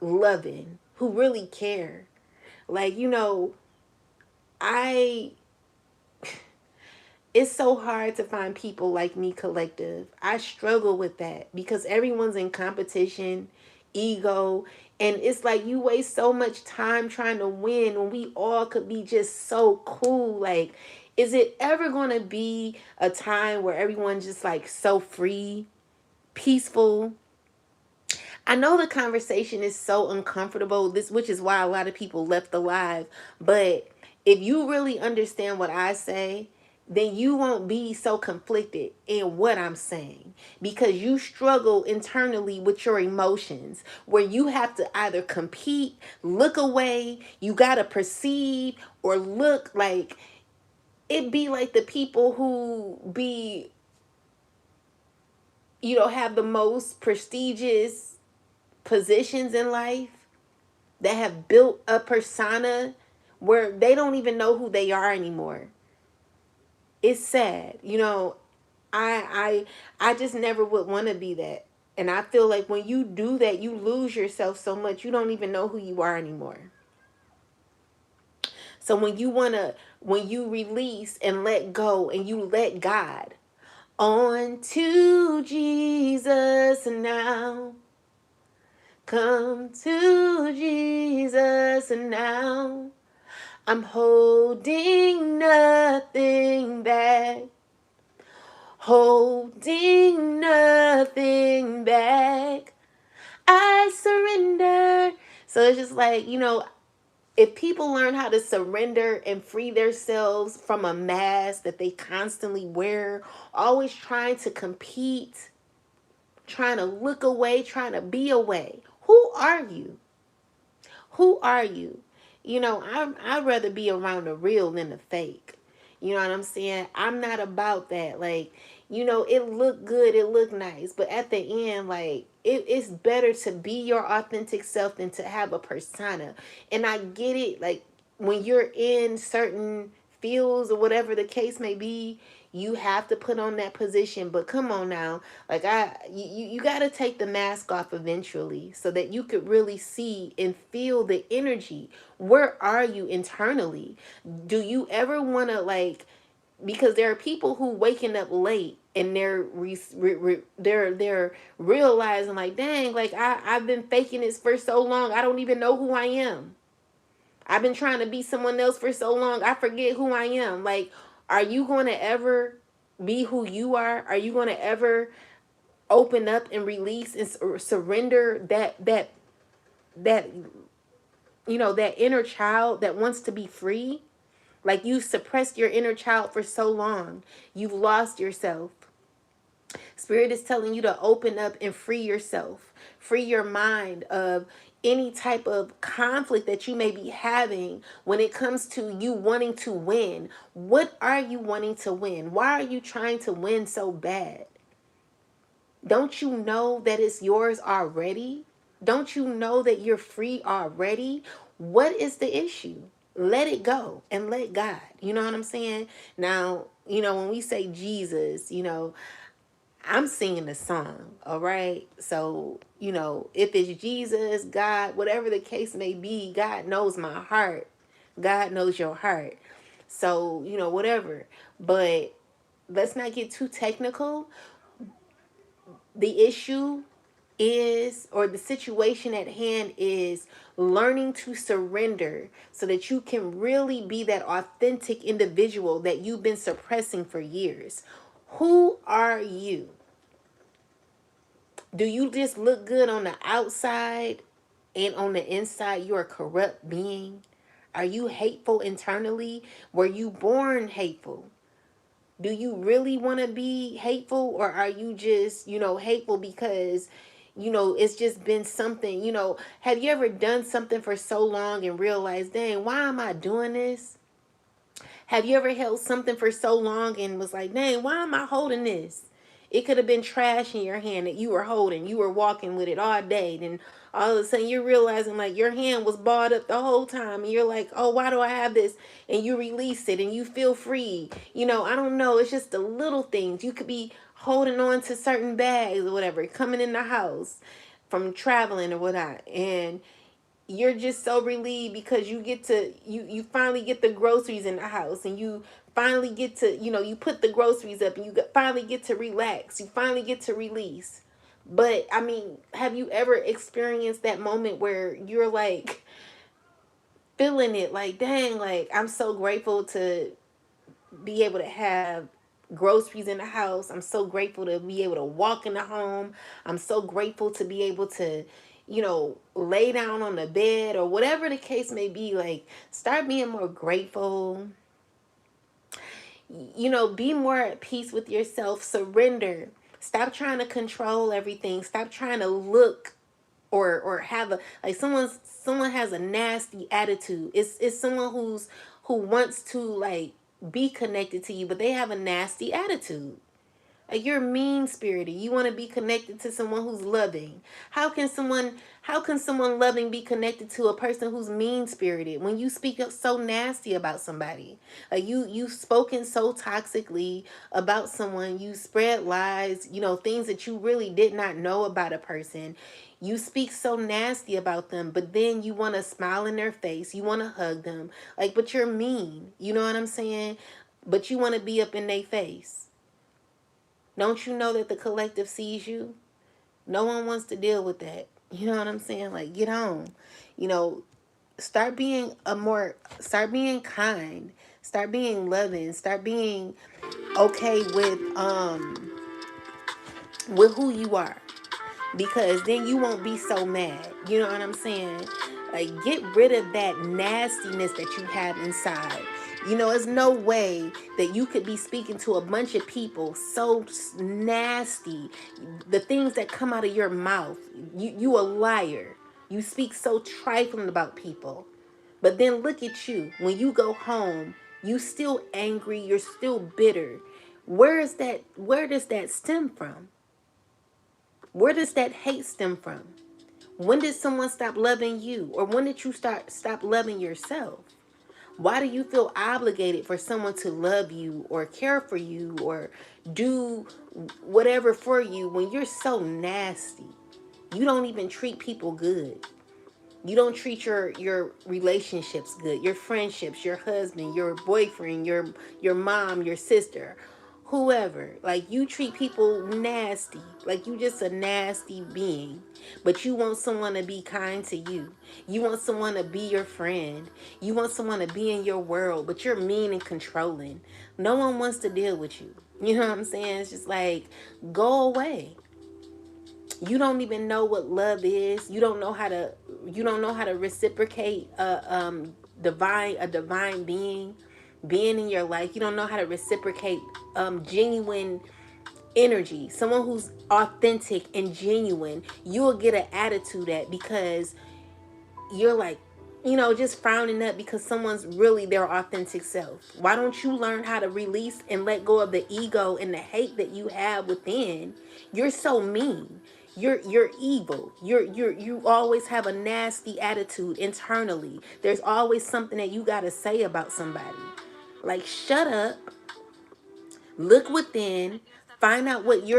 A: loving, who really care. Like, I it's so hard to find people like me, Collective. I struggle with that because everyone's in competition, ego, and it's like you waste so much time trying to win when we all could be just so cool. Like, is it ever going to be a time where everyone's just like so free, peaceful? I know the conversation is so uncomfortable, this which is why a lot of people left the live, but if you really understand what I say, then you won't be so conflicted in what I'm saying because you struggle internally with your emotions where you have to either compete, look away, you got to perceive or look like it be like the people who be have the most prestigious positions in life that have built a persona where they don't even know who they are anymore. It's sad. I just never would want to be that. And I feel like when you do that, you lose yourself so much you don't even know who you are anymore. So when you release and let go and you let God, on to Jesus now. Come to Jesus now. I'm holding nothing back. Holding nothing back. I surrender. So it's just like, if people learn how to surrender and free themselves from a mask that they constantly wear, always trying to compete, trying to look away, trying to be away. Who are you? Who are you? I'd rather be around the real than the fake. You know what I'm saying? I'm not about that. Like, it look good, it look nice, but at the end, like, it's better to be your authentic self than to have a persona. And I get it, like, when you're in certain fields or whatever the case may be, you have to put on that position. But come on now, like, you got to take the mask off eventually so that you could really see and feel the energy. Where are you internally? Do you ever want to, like, because there are people who waking up late and they're realizing, like, dang, like, I've been faking this for so long, I don't even know who I am. I've been trying to be someone else for so long, I forget who I am. Like, are you going to ever be who you are? Are you going to ever open up and release and surrender that that inner child that wants to be free? Like, you suppressed your inner child for so long, you've lost yourself. Spirit is telling you to open up and free yourself, free your mind of any type of conflict that you may be having when it comes to you wanting to win. What are you wanting to win? Why are you trying to win so bad? Don't you know that it's yours already? Don't you know that you're free already? What is the issue? Let it go and let God. You know what I'm saying? Now, when we say Jesus, I'm singing the song, all right? So, if it's Jesus, God, whatever the case may be, God knows my heart. God knows your heart. So, whatever. But let's not get too technical. The issue is, or the situation at hand is learning to surrender so that you can really be that authentic individual that you've been suppressing for years. Who are you? Do you just look good on the outside and on the inside you're a corrupt being? Are you hateful internally? Were you born hateful? Do you really want to be hateful, or are you just, hateful because, it's just been something, have you ever done something for so long and realized, dang, why am I doing this? Have you ever held something for so long and was like, dang, why am I holding this? It could have been trash in your hand that you were holding. You were walking with it all day. Then all of a sudden you're realizing like your hand was balled up the whole time. And you're like, oh, why do I have this? And you release it and you feel free. I don't know. It's just the little things. You could be holding on to certain bags or whatever, coming in the house from traveling or whatnot. And you're just so relieved because you finally get the groceries in the house, and you finally get to, you put the groceries up, and finally get to relax, you finally get to release. But I mean, have you ever experienced that moment where you're like feeling it like, dang, like I'm so grateful to be able to have groceries in the house. I'm so grateful to be able to walk in the home. I'm so grateful to be able to, lay down on the bed or whatever the case may be. Like, start being more grateful. Be more at peace with yourself. Surrender. Stop trying to control everything. Stop trying to look or have a, like, someone has a nasty attitude. It's someone who wants to like be connected to you, but they have a nasty attitude. Like, you're mean spirited. You want to be connected to someone who's loving. How can someone loving be connected to a person who's mean spirited when you speak up so nasty about somebody? Like, you've spoken so toxically about someone, you spread lies, things that you really did not know about a person. You speak so nasty about them, but then you want to smile in their face. You want to hug them. Like, but you're mean. You know what I'm saying? But you want to be up in their face. Don't you know that the collective sees you? No one wants to deal with that. You know what I'm saying? Like, get on. You know, start being kind. Start being loving. Start being okay with who you are. Because then you won't be so mad. You know what I'm saying? Like, get rid of that nastiness that you have inside. There's no way that you could be speaking to a bunch of people so nasty. The things that come out of your mouth, you a liar. You speak so trifling about people. But then look at you. When you go home, you still angry, you're still bitter. Where does that stem from? Where does that hate stem from? When did someone stop loving you? Or when did you stop loving yourself? Why do you feel obligated for someone to love you or care for you or do whatever for you when you're so nasty? You don't even treat people good. You don't treat your relationships good, your friendships, your husband, your boyfriend, your mom, your sister, whoever. Like, you treat people nasty. Like, you just a nasty being. But you want someone to be kind to you. You want someone to be your friend. You want someone to be in your world, but you're mean and controlling. No one wants to deal with you. You know what I'm saying? It's just like, go away. You don't even know what love is. You don't know how to reciprocate a divine being in your life. You don't know how to reciprocate genuine energy. Someone who's authentic and genuine, you will get an attitude at, because you're like, just frowning up because someone's really their authentic self. Why don't you learn how to release and let go of the ego and the hate that you have within? You're so mean. You're evil. You always have a nasty attitude internally. There's always something that you got to say about somebody. Like, shut up. Look within. Find out what you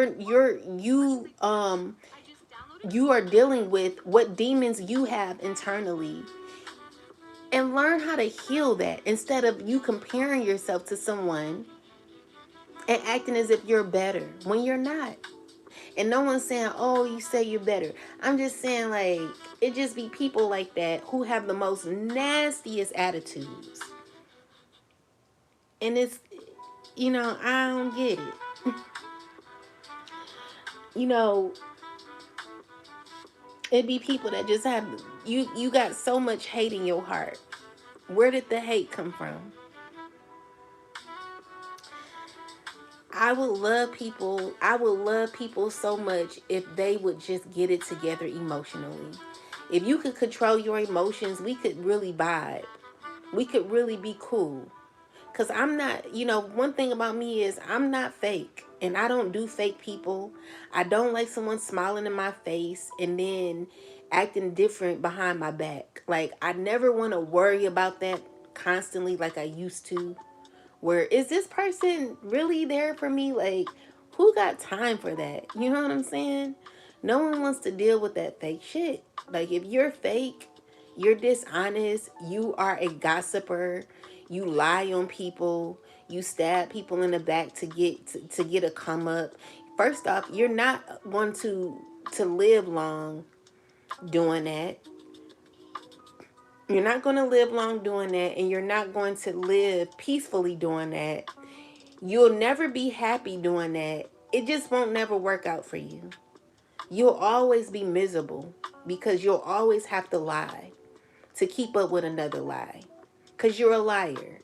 A: are dealing with, what demons you have internally, and learn how to heal that instead of you comparing yourself to someone and acting as if you're better when you're not. And no one's saying, oh, you say you're better. I'm just saying, like, it just be people like that who have the most nastiest attitudes. And it's, I don't get it. You know, it be people that just have, you got so much hate in your heart. Where did the hate come from? I would love people so much if they would just get it together emotionally. If you could control your emotions, we could really vibe. We could really be cool. Because I'm not, one thing about me is I'm not fake. And I don't do fake people. I don't like someone smiling in my face and then acting different behind my back. Like, I never want to worry about that constantly like I used to. Where is this person really there for me? Like, who got time for that? You know what I'm saying? No one wants to deal with that fake shit. Like, if you're fake, you're dishonest, you are a gossiper, you lie on people, you stab people in the back to get a come up. First off, you're not going to live long doing that. You're not going to live long doing that, and you're not going to live peacefully doing that. You'll never be happy doing that. It just won't never work out for you. You'll always be miserable because you'll always have to lie to keep up with another lie because you're a liar.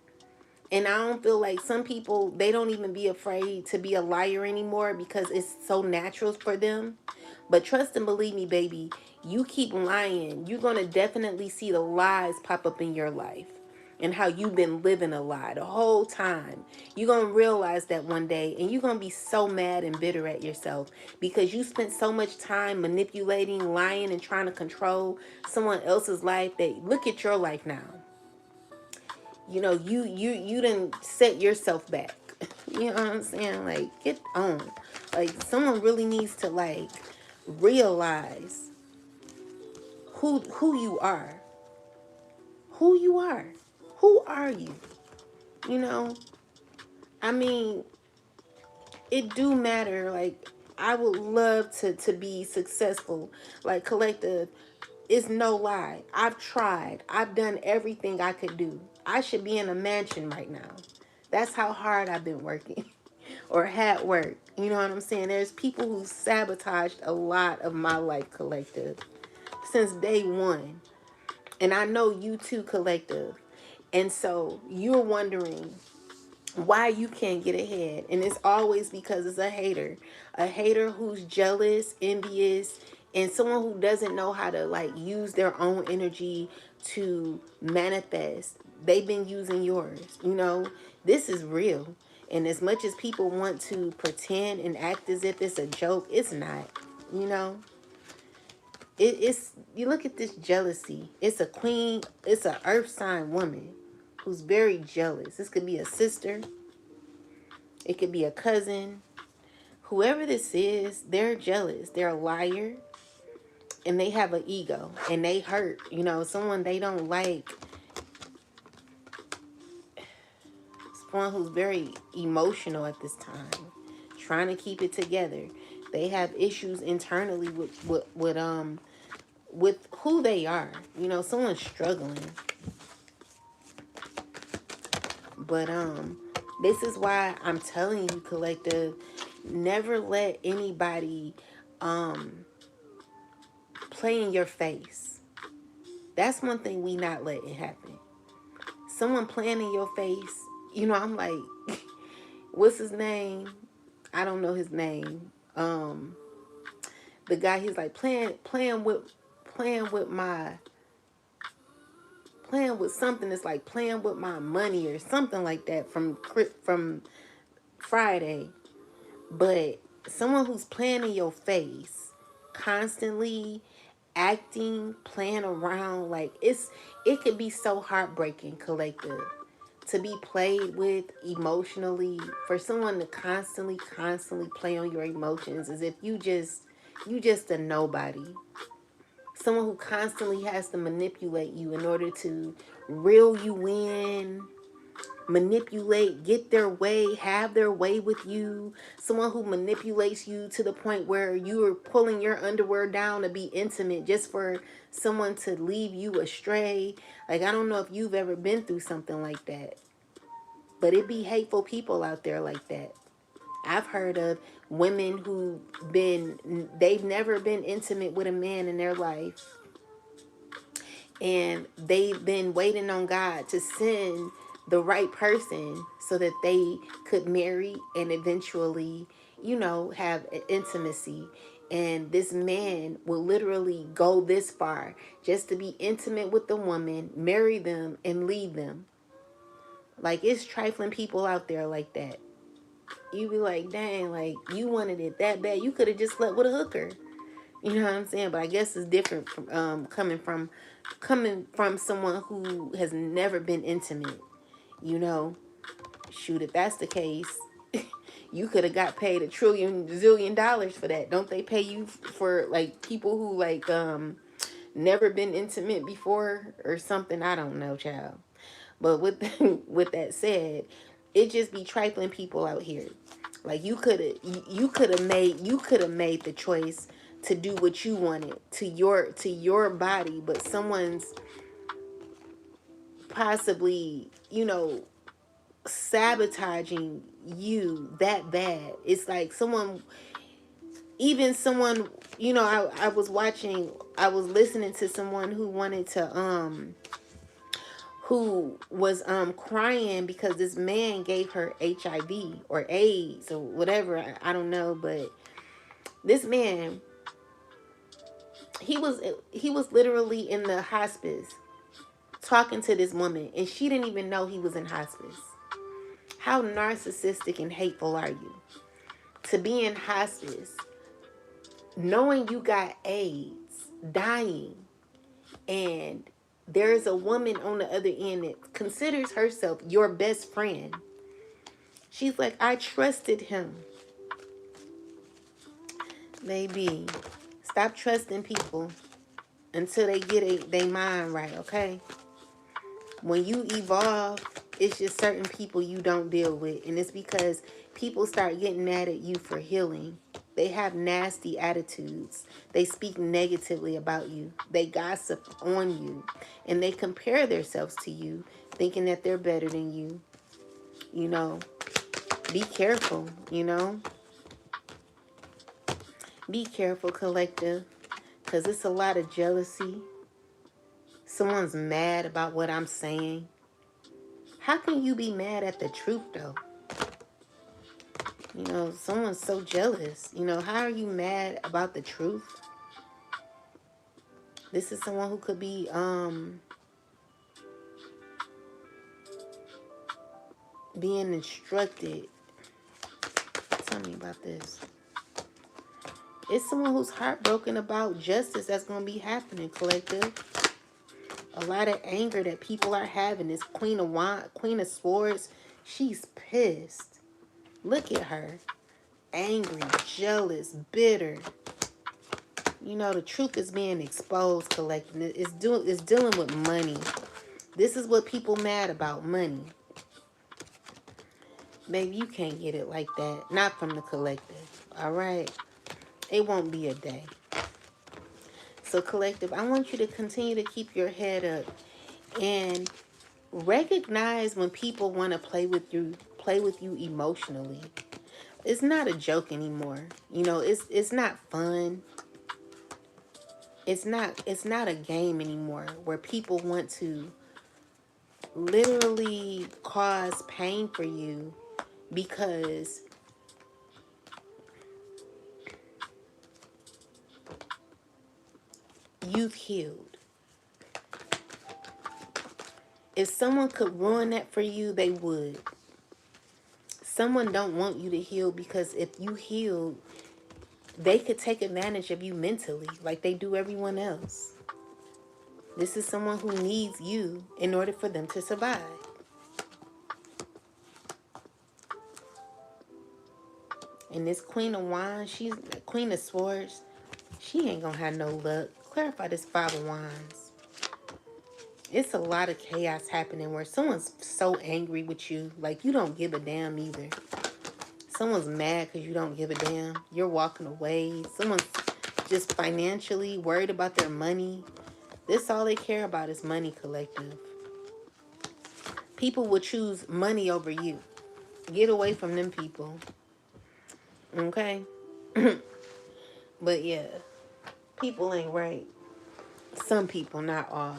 A: And I don't feel like some people, they don't even be afraid to be a liar anymore because it's so natural for them. But trust and believe me, baby, you keep lying, you're going to definitely see the lies pop up in your life and how you've been living a lie the whole time. You're going to realize that one day, and you're going to be so mad and bitter at yourself because you spent so much time manipulating, lying, and trying to control someone else's life that look at your life now. You didn't set yourself back. You know what I'm saying? Like, get on. Like, someone really needs to, like, realize who you are. Who you are. Who are you? You know? I mean, it do matter. Like, I would love to be successful. Like, collective, it's no lie. I've tried. I've done everything I could do. I should be in a mansion right now. That's how hard I've been working or had work. You know what I'm saying? There's people who sabotaged a lot of my life, collective, since day one. And I know you too, collective. And so you're wondering why you can't get ahead. And it's always because it's a hater. A hater who's jealous, envious, and someone who doesn't know how to, like, use their own energy to manifest. They've been using yours. This is real. And as much as people want to pretend and act as if it's a joke, it's not. You know? It's, you look at this jealousy. It's a queen, it's an earth sign woman who's very jealous. This could be a sister. It could be a cousin. Whoever this is, they're jealous. They're a liar. And they have an ego. And they hurt. Someone they don't like. Someone who's very emotional at this time. Trying to keep it together. They have issues internally with who they are. Someone's struggling. But this is why I'm telling you, collective, never let anybody play in your face. That's one thing we not letting happen. Someone playing in your face, I'm like, what's his name? I don't know his name. The guy, he's like playing with something that's like playing with my money or something like that from Friday. But someone who's playing in your face constantly, acting, playing around, like, it could be so heartbreaking, collective, to be played with emotionally, for someone to constantly play on your emotions as if you just a nobody. Someone who constantly has to manipulate you in order to reel you in, manipulate, get their way, have their way with you. Someone who manipulates you to the point where you are pulling your underwear down to be intimate just for someone to leave you astray. Like, I don't know if you've ever been through something like that, but it be hateful people out there like that. I've heard of women who they've never been intimate with a man in their life, and they've been waiting on God to send the right person so that they could marry and eventually, have intimacy. And this man will literally go this far just to be intimate with the woman, marry them, and leave them. Like, it's trifling people out there like that. You be like, dang, like, you wanted it that bad. You could have just slept with a hooker. You know what I'm saying? But I guess it's different from coming from someone who has never been intimate. You know, shoot, if that's the case, you could have got paid a trillion zillion dollars for that. Don't they pay you for like people who like never been intimate before or something? I don't know, child. But with with that said, it just be trifling people out here. Like, you could have made the choice to do what you wanted to your body, but someone's possibly, sabotaging you that bad. It's like someone, I was listening to someone who wanted to who was crying because this man gave her HIV or AIDS or whatever. I don't know, but this man, he was literally in the hospice talking to this woman, and she didn't even know he was in hospice. How narcissistic and hateful are you to be in hospice knowing you got AIDS, dying, and there is a woman on the other end that considers herself your best friend. She's like, I trusted him. Baby, stop trusting people until they get their mind right, okay? When you evolve, it's just certain people you don't deal with. And it's because people start getting mad at you for healing. They have nasty attitudes. They speak negatively about you. They gossip on you. And they compare themselves to you, thinking that they're better than you. Be careful, Be careful, collective. Because it's a lot of jealousy. Someone's mad about what I'm saying. How can you be mad at the truth, though? Someone's so jealous. How are you mad about the truth? This is someone who could be being instructed. Tell me about this. It's someone who's heartbroken about justice that's going to be happening, collective. A lot of anger that people are having. This Queen of Swords, she's pissed. Look at her. Angry, jealous, bitter. The truth is being exposed, collective. It's dealing with money. This is what people mad about, money. Baby, you can't get it like that. Not from the collective. All right? It won't be a day. So, collective, I want you to continue to keep your head up and recognize when people want to play with you emotionally. It's not a joke anymore. It's not fun. It's not a game anymore where people want to literally cause pain for you because you've healed. If someone could ruin that for you, they would. Someone don't want you to heal because if you heal, they could take advantage of you mentally like they do everyone else. This is someone who needs you in order for them to survive. And this Queen of Wands, she's Queen of Swords, she ain't gonna have no luck. Clarify this Five of Wands. It's a lot of chaos happening where someone's so angry with you, like you don't give a damn either. Someone's mad because you don't give a damn. You're walking away. Someone's just financially worried about their money. This all they care about is money, collective. People will choose money over you. Get away from them people. Okay? But yeah, people ain't right. Some people, not all.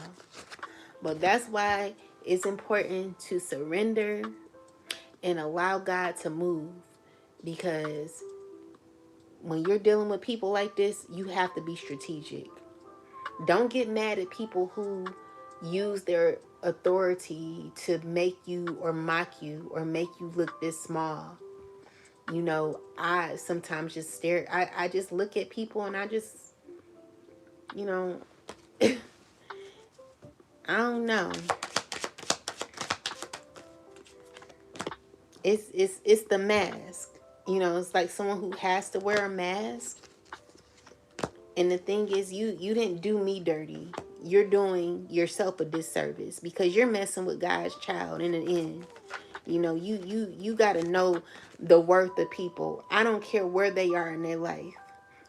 A: But that's why it's important to surrender and allow God to move. Because when you're dealing with people like this, you have to be strategic. Don't get mad at people who use their authority to make you or mock you or make you look this small. You know, I sometimes just stare. I just look at people and I just, you know, I don't know. It's the mask. You know, it's like someone who has to wear a mask. And the thing is, you didn't do me dirty. You're doing yourself a disservice because you're messing with God's child in the end. You know, you got to know the worth of people. I don't care where they are in their life.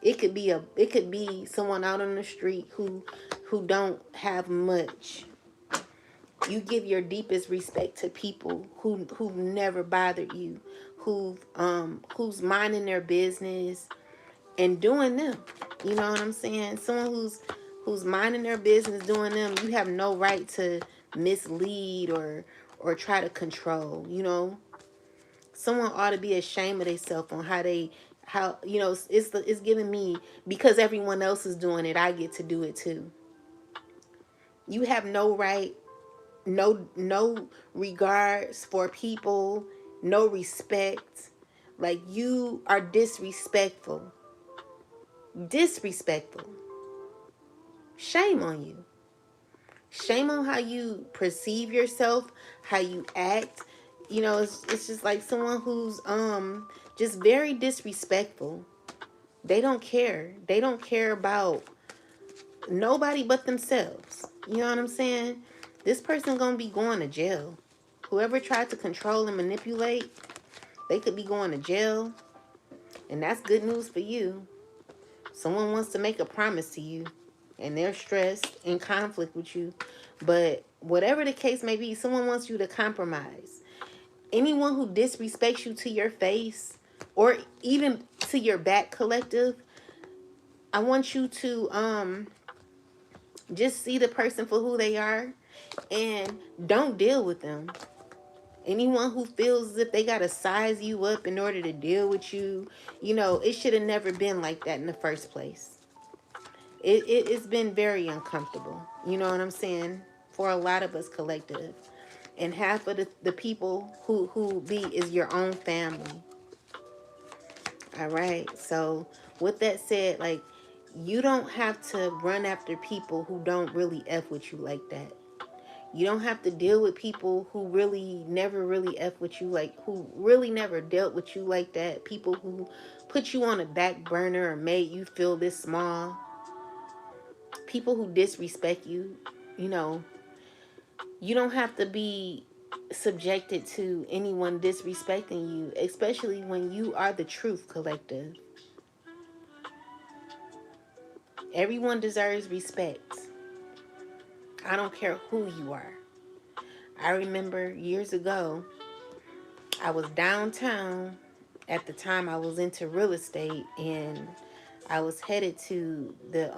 A: It could be someone out on the street who don't have much. You give your deepest respect to people who never bothered you, who's minding their business and doing them. You know what I'm saying? Someone who's minding their business doing them, you have no right to mislead or try to control, you know? Someone ought to be ashamed of themselves on how you know it's giving me because everyone else is doing it, I get to do it too. You have no right, no regards for people, no respect. Like you are disrespectful. Disrespectful. Shame on you. Shame on how you perceive yourself, how you act. You know, it's just like someone who's just very disrespectful. They don't care. They don't care about nobody but themselves. You know what I'm saying? This person gonna be going to jail. Whoever tried to control and manipulate, they could be going to jail. And that's good news for you. Someone wants to make a promise to you and they're stressed in conflict with you. But whatever the case may be, someone wants you to compromise. Anyone who disrespects you to your face or even to your back, collective, I want you to just see the person for who they are and don't deal with them. Anyone who feels as if they got to size you up in order to deal with you, you know, it should have never been like that in the first place. It's been very uncomfortable. You know what I'm saying? For a lot of us collective. And half of the people who be is your own family. All right. So with that said, like you don't have to run after people who don't really F with you like that. You don't have to deal with people who really never really F with you, like who really never dealt with you like that. People who put you on a back burner or made you feel this small. People who disrespect you, you know, you don't have to be subjected to anyone disrespecting you, especially when you are the truth, collective. Everyone deserves respect. I don't care who you are. I remember years ago, I was downtown. At the time, I was into real estate, and I was headed to the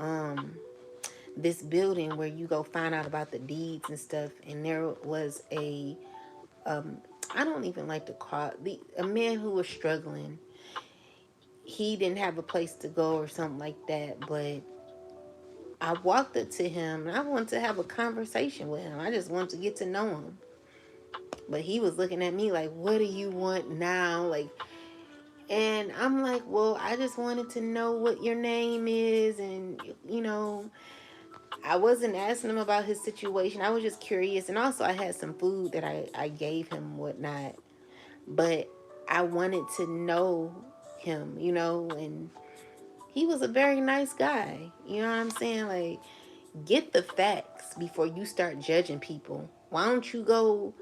A: this building where you go find out about the deeds and stuff. And there was um, I don't even like to call it, a man who was struggling. He didn't have a place to go or something like that, but I walked up to him and I wanted to have a conversation with him. I just wanted to get to know him. But he was looking at me like, what do you want now? Like, and I'm like, well, I just wanted to know what your name is. And, you know, I wasn't asking him about his situation. I was just curious. And also I had some food that I gave him, whatnot. But I wanted to know him, you know, and he was a very nice guy. You know what I'm saying? Like, Get the facts before you start judging people. Why don't you go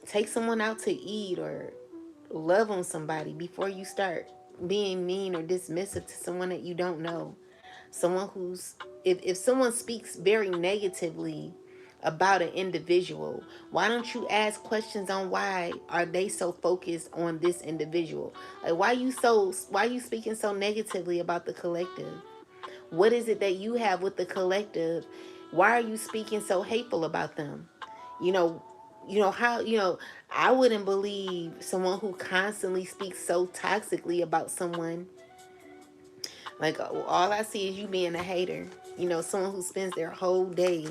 A: take someone out to eat or love on somebody before you start being mean or dismissive to someone that you don't know? Someone who's, if someone speaks very negatively about an individual, why don't you ask questions on why are they so focused on this individual? Like, why you speaking so negatively about the collective? What is it that you have with the collective? Why are you speaking so hateful about them? You know, I wouldn't believe someone who constantly speaks so toxically about someone. Like, all I see is you being a hater. Someone who spends their whole day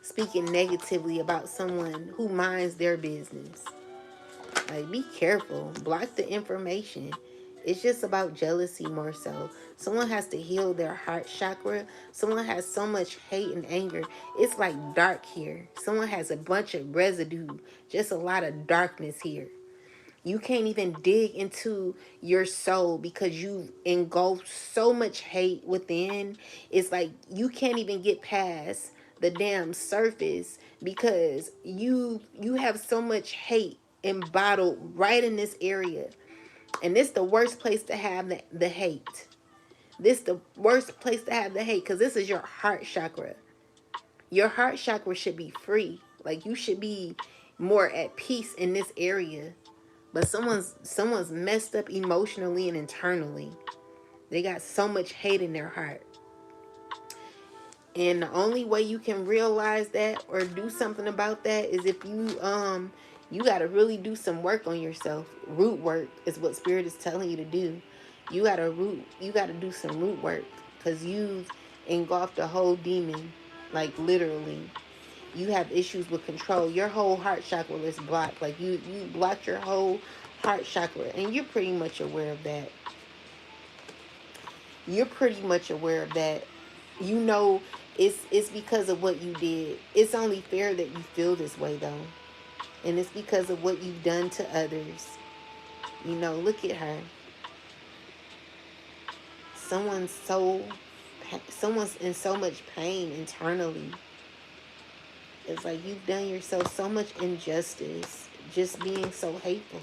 A: speaking negatively about someone who minds their business. Like, be careful. Block the information. It's just about jealousy more so. Someone has to heal their heart chakra. Someone has so much hate and anger. It's like dark here. Someone has a bunch of residue. Just a lot of darkness here. You can't even dig into your soul because you've engulfed so much hate within. It's like you can't even get past the damn surface because you have so much hate embottled right in this area. And this the worst place to have the hate. This the worst place to have the hate because this is your heart chakra. Your heart chakra should be free. Like, you should be more at peace in this area. But someone's messed up emotionally and internally. They got so much hate in their heart. And the only way you can realize that or do something about that is if you got to really do some work on yourself. Root work is what spirit is telling you to do. You got to do some root work cuz you've engulfed a whole demon, like literally. You have issues with control. Your whole heart chakra is blocked. Like, you blocked your whole heart chakra, and you're pretty much aware of that. You're pretty much aware of that. You know, it's because of what you did. It's only fair that you feel this way though, and it's because of what you've done to others. Look at her. Someone's someone's in so much pain internally. It's like you've done yourself so much injustice just being so hateful.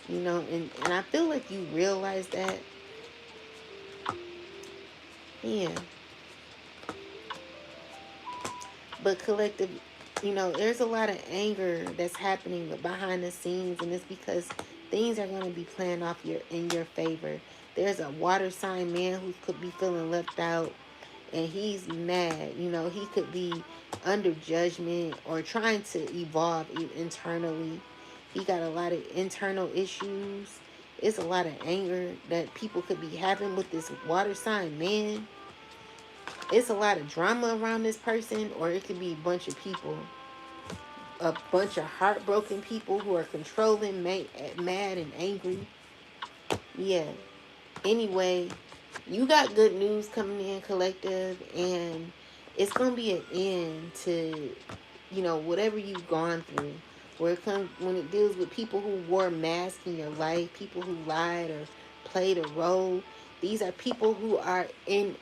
A: And I feel like you realize that. Yeah. But collective, there's a lot of anger that's happening behind the scenes, and it's because things are going to be playing off in your favor. There's a water sign man who could be feeling left out, and he's mad. He could be under judgment or trying to evolve internally. He got a lot of internal issues. It's a lot of anger that people could be having with this water sign man. It's a lot of drama around this person, or it could be a bunch of people, a bunch of heartbroken people who are controlling, mad and angry. Yeah. Anyway, you got good news coming in, collective, and it's gonna be an end to whatever you've gone through. When it deals with people who wore masks in your life, people who lied or played a role. These are people who are in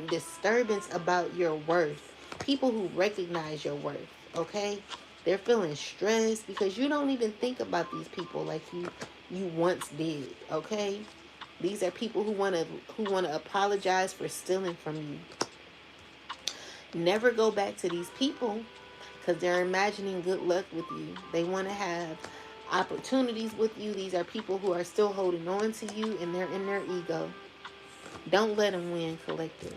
A: disturbance about your worth. People who recognize your worth. Okay, they're feeling stressed because you don't even think about these people like you once did. Okay. These are people who wanna apologize for stealing from you. Never go back to these people because they're imagining good luck with you. They want to have opportunities with you. These are people who are still holding on to you, and they're in their ego. Don't let them win, collective.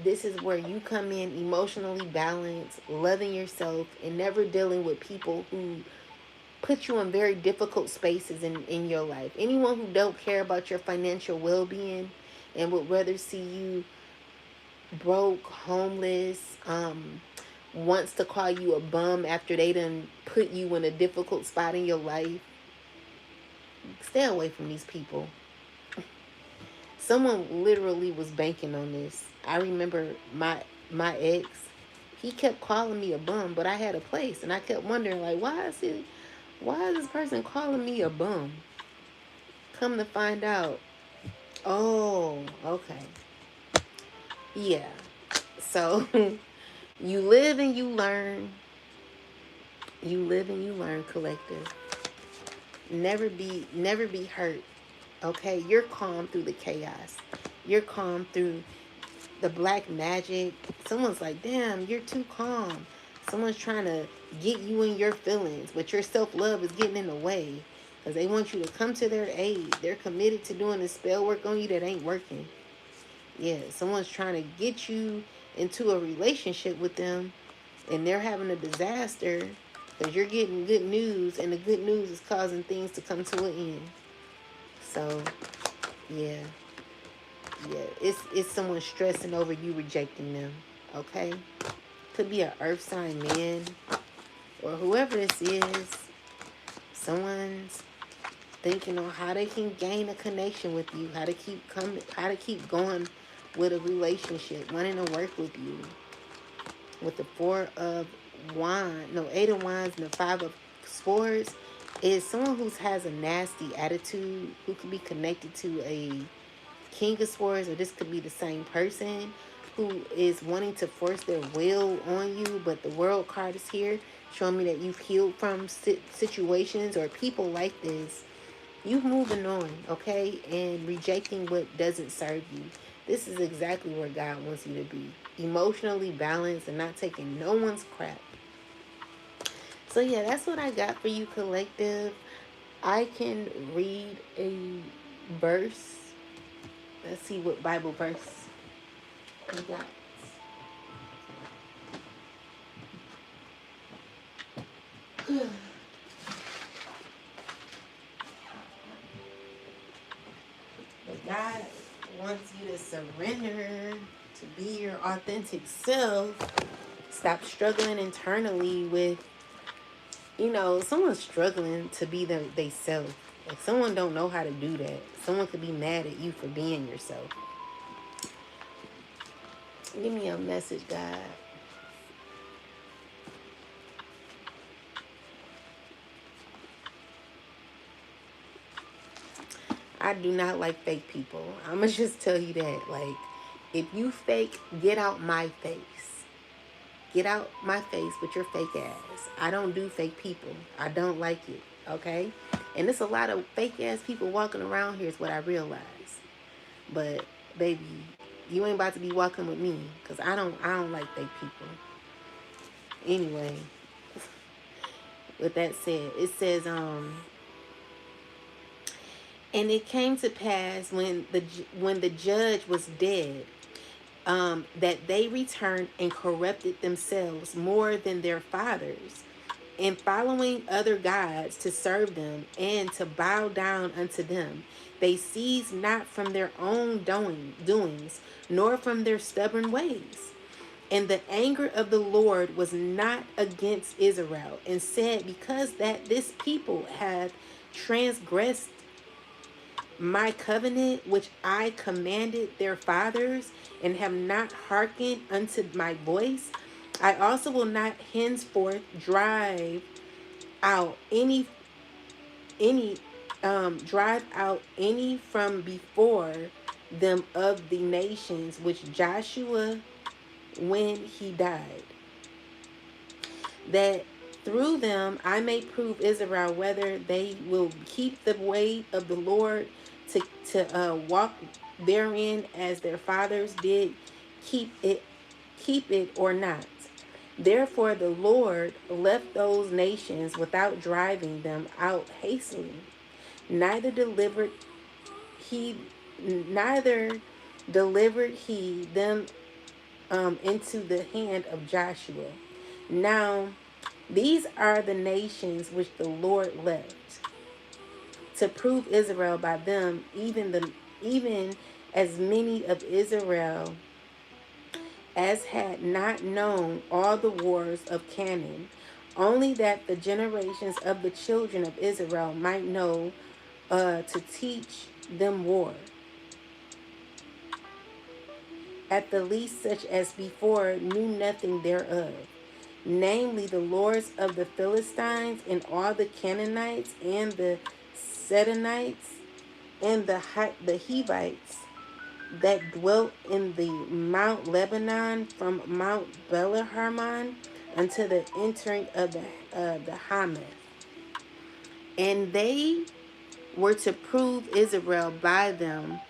A: This is where you come in emotionally balanced, loving yourself, and never dealing with people who put you in very difficult spaces in your life. Anyone who don't care about your financial well-being and would rather see you broke, homeless, wants to call you a bum after they done put you in a difficult spot in your life. Stay away from these people. Someone literally was banking on this. I remember my ex, he kept calling me a bum, but I had a place, and I kept wondering, like, why is this person calling me a bum? Come to find out, oh, okay. Yeah. So you live and you learn. You live and you learn, collective. Never be hurt. Okay? You're calm through the chaos. You're calm through the black magic. Someone's like, damn, you're too calm. Someone's trying to get you in your feelings, but your self-love is getting in the way because they want you to come to their aid. They're committed to doing the spell work on you that ain't working. Yeah, someone's trying to get you into a relationship with them, and they're having a disaster because you're getting good news, and the good news is causing things to come to an end. So, yeah, yeah, it's someone stressing over you rejecting them. Okay, could be an earth sign man or whoever this is. Someone's thinking on how they can gain a connection with you, how to keep going with a relationship, wanting to work with you. With the eight of wands and the five of swords, is someone who has a nasty attitude, who could be connected to a king of swords, or this could be the same person who is wanting to force their will on you. But the world card is here showing me that you've healed from situations or people like this. You moving on, okay, and rejecting what doesn't serve you. This is exactly where God wants you to be. Emotionally balanced and not taking no one's crap. So yeah, that's what I got for you, collective. I can read a verse. Let's see what Bible verse we got. But God wants you to surrender to be your authentic self. Stop struggling internally with, someone's struggling to be they self. Like someone don't know how to do that. Someone could be mad at you for being yourself. Give me a message, God. I do not like fake people. I'ma just tell you that. Like, if you fake, get out my face. Get out my face with your fake ass. I don't do fake people. I don't like it. Okay? And there's a lot of fake ass people walking around here is what I realize. But baby, you ain't about to be walking with me. Cause I don't like fake people. Anyway, with that said, it says, and it came to pass when the judge was dead, that they returned and corrupted themselves more than their fathers, in following other gods to serve them and to bow down unto them. They ceased not from their own doings, nor from their stubborn ways. And the anger of the Lord was not against Israel, and said, because that this people hath transgressed my covenant which I commanded their fathers, and have not hearkened unto my voice, I also will not henceforth drive out any drive out any from before them of the nations which Joshua when he died, that through them I may prove Israel whether they will keep the way of the Lord to walk therein as their fathers did keep it or not. Therefore the Lord left those nations without driving them out hastily, neither delivered he neither delivered he them into the hand of Joshua. Now these are the nations which the Lord left to prove Israel by them, even as many of Israel as had not known all the wars of Canaan, only that the generations of the children of Israel might know, to teach them war, at the least such as before knew nothing thereof, namely the lords of the Philistines, and all the Canaanites, and the Sidonites, and the Hivites, that dwelt in the Mount Lebanon, from Mount Belaharmon unto the entering of the Hamath. And they were to prove Israel by them,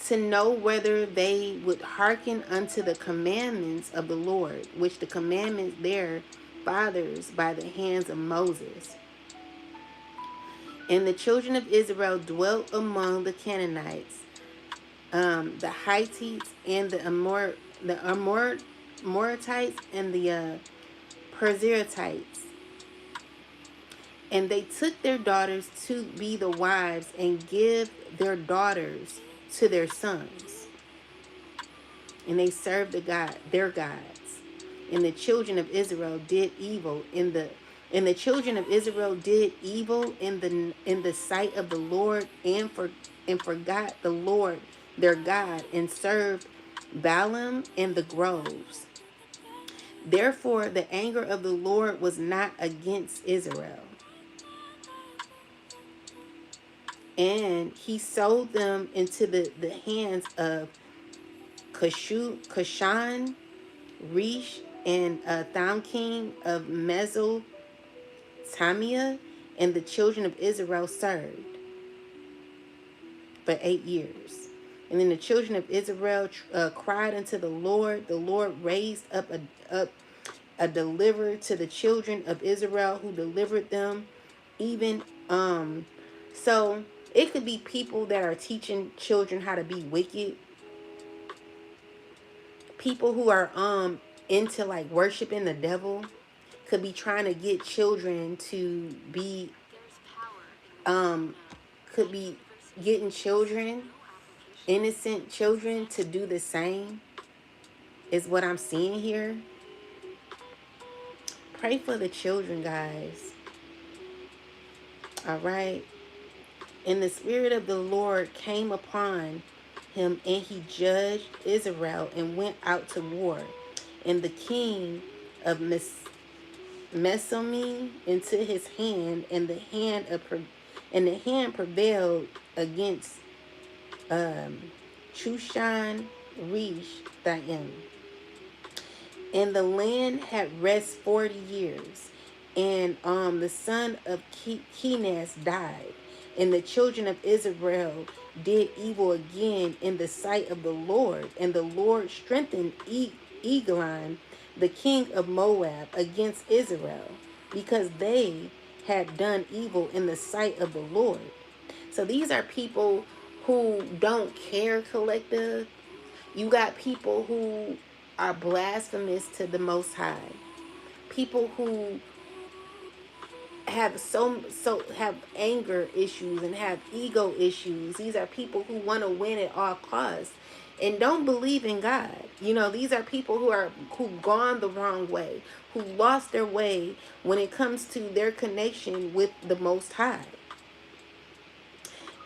A: to know whether they would hearken unto the commandments of the Lord, which the commandments their fathers by the hands of Moses. And the children of Israel dwelt among the Canaanites, the Hittites, and Amorites, and the Perizzites. And they took their daughters to be the wives, and give their daughters to their sons. And they served their gods. And the children of Israel did evil in the children of Israel did evil in the sight of the Lord, and forgot the Lord their God, and served Balaam in the groves. Therefore the anger of the Lord was not against Israel, and he sold them into the hands of Cushan, Rish, and Thom king of Mesopotamia, and the children of Israel served for 8 years. And then the children of Israel cried unto the Lord. The Lord raised up a deliverer to the children of Israel, who delivered them. Even so it could be people that are teaching children how to be wicked, people who are into like worshiping the devil, could be trying to get children to be could be getting children, innocent children, to do the same, is what I'm seeing here. Pray for the children, guys. All right. And the Spirit of the Lord came upon him, and he judged Israel and went out to war. And the king of Mesomeme into his hand, and the hand prevailed against Chushan Rish Thaim. And the land had rest 40 years. And the son of Kenaz died. And the children of Israel did evil again in the sight of the Lord. And the Lord strengthened Eglon, the king of Moab, against Israel, because they had done evil in the sight of the Lord. So these are people who don't care, collective. You got people who are blasphemous to the Most High. People who have have anger issues and have ego issues. These are people who want to win at all costs and don't believe in God. These are people who've gone the wrong way, who lost their way when it comes to their connection with the Most High.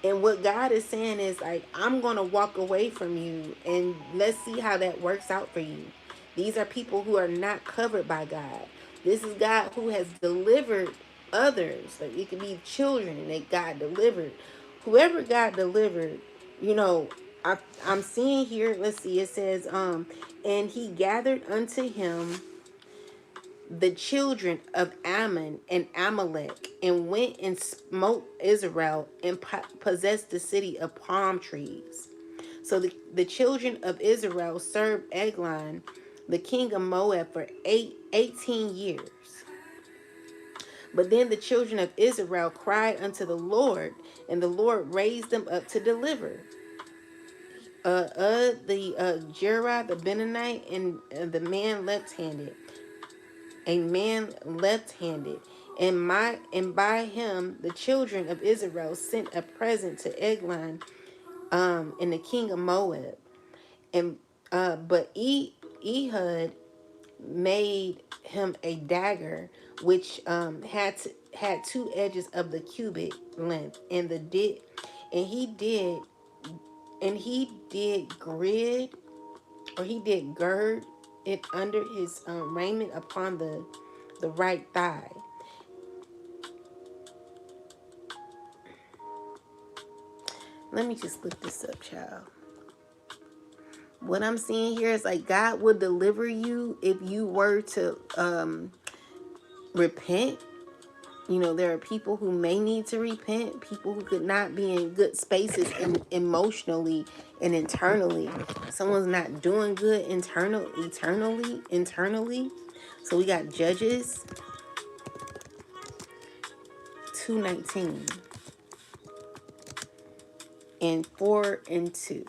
A: And what God is saying is, like, I'm going to walk away from you, and let's see how that works out for you. These are people who are not covered by God. This is God who has delivered others. Like, it could be children that God delivered. Whoever God delivered, I'm seeing here, let's see, it says, and he gathered unto him the children of Ammon and Amalek, and went and smote Israel, and possessed the city of palm trees. So the children of Israel served Eglon, the king of Moab, for 18 years. But then the children of Israel cried unto the Lord, and the Lord raised them up to deliver. Jerah the Benonite, and the man left-handed, a man left-handed, and by him the children of Israel sent a present to Eglon, and the king of Moab. And but Ehud made him a dagger, which had 2 edges of the cubit length, and he did gird it under his raiment upon the right thigh. Let me just look this up, child. What I'm seeing here is like God would deliver you if you were to repent. You know, there are people who may need to repent, people who could not be in good spaces emotionally and internally. Someone's not doing good internally. So we got Judges 2:19 and 4:2.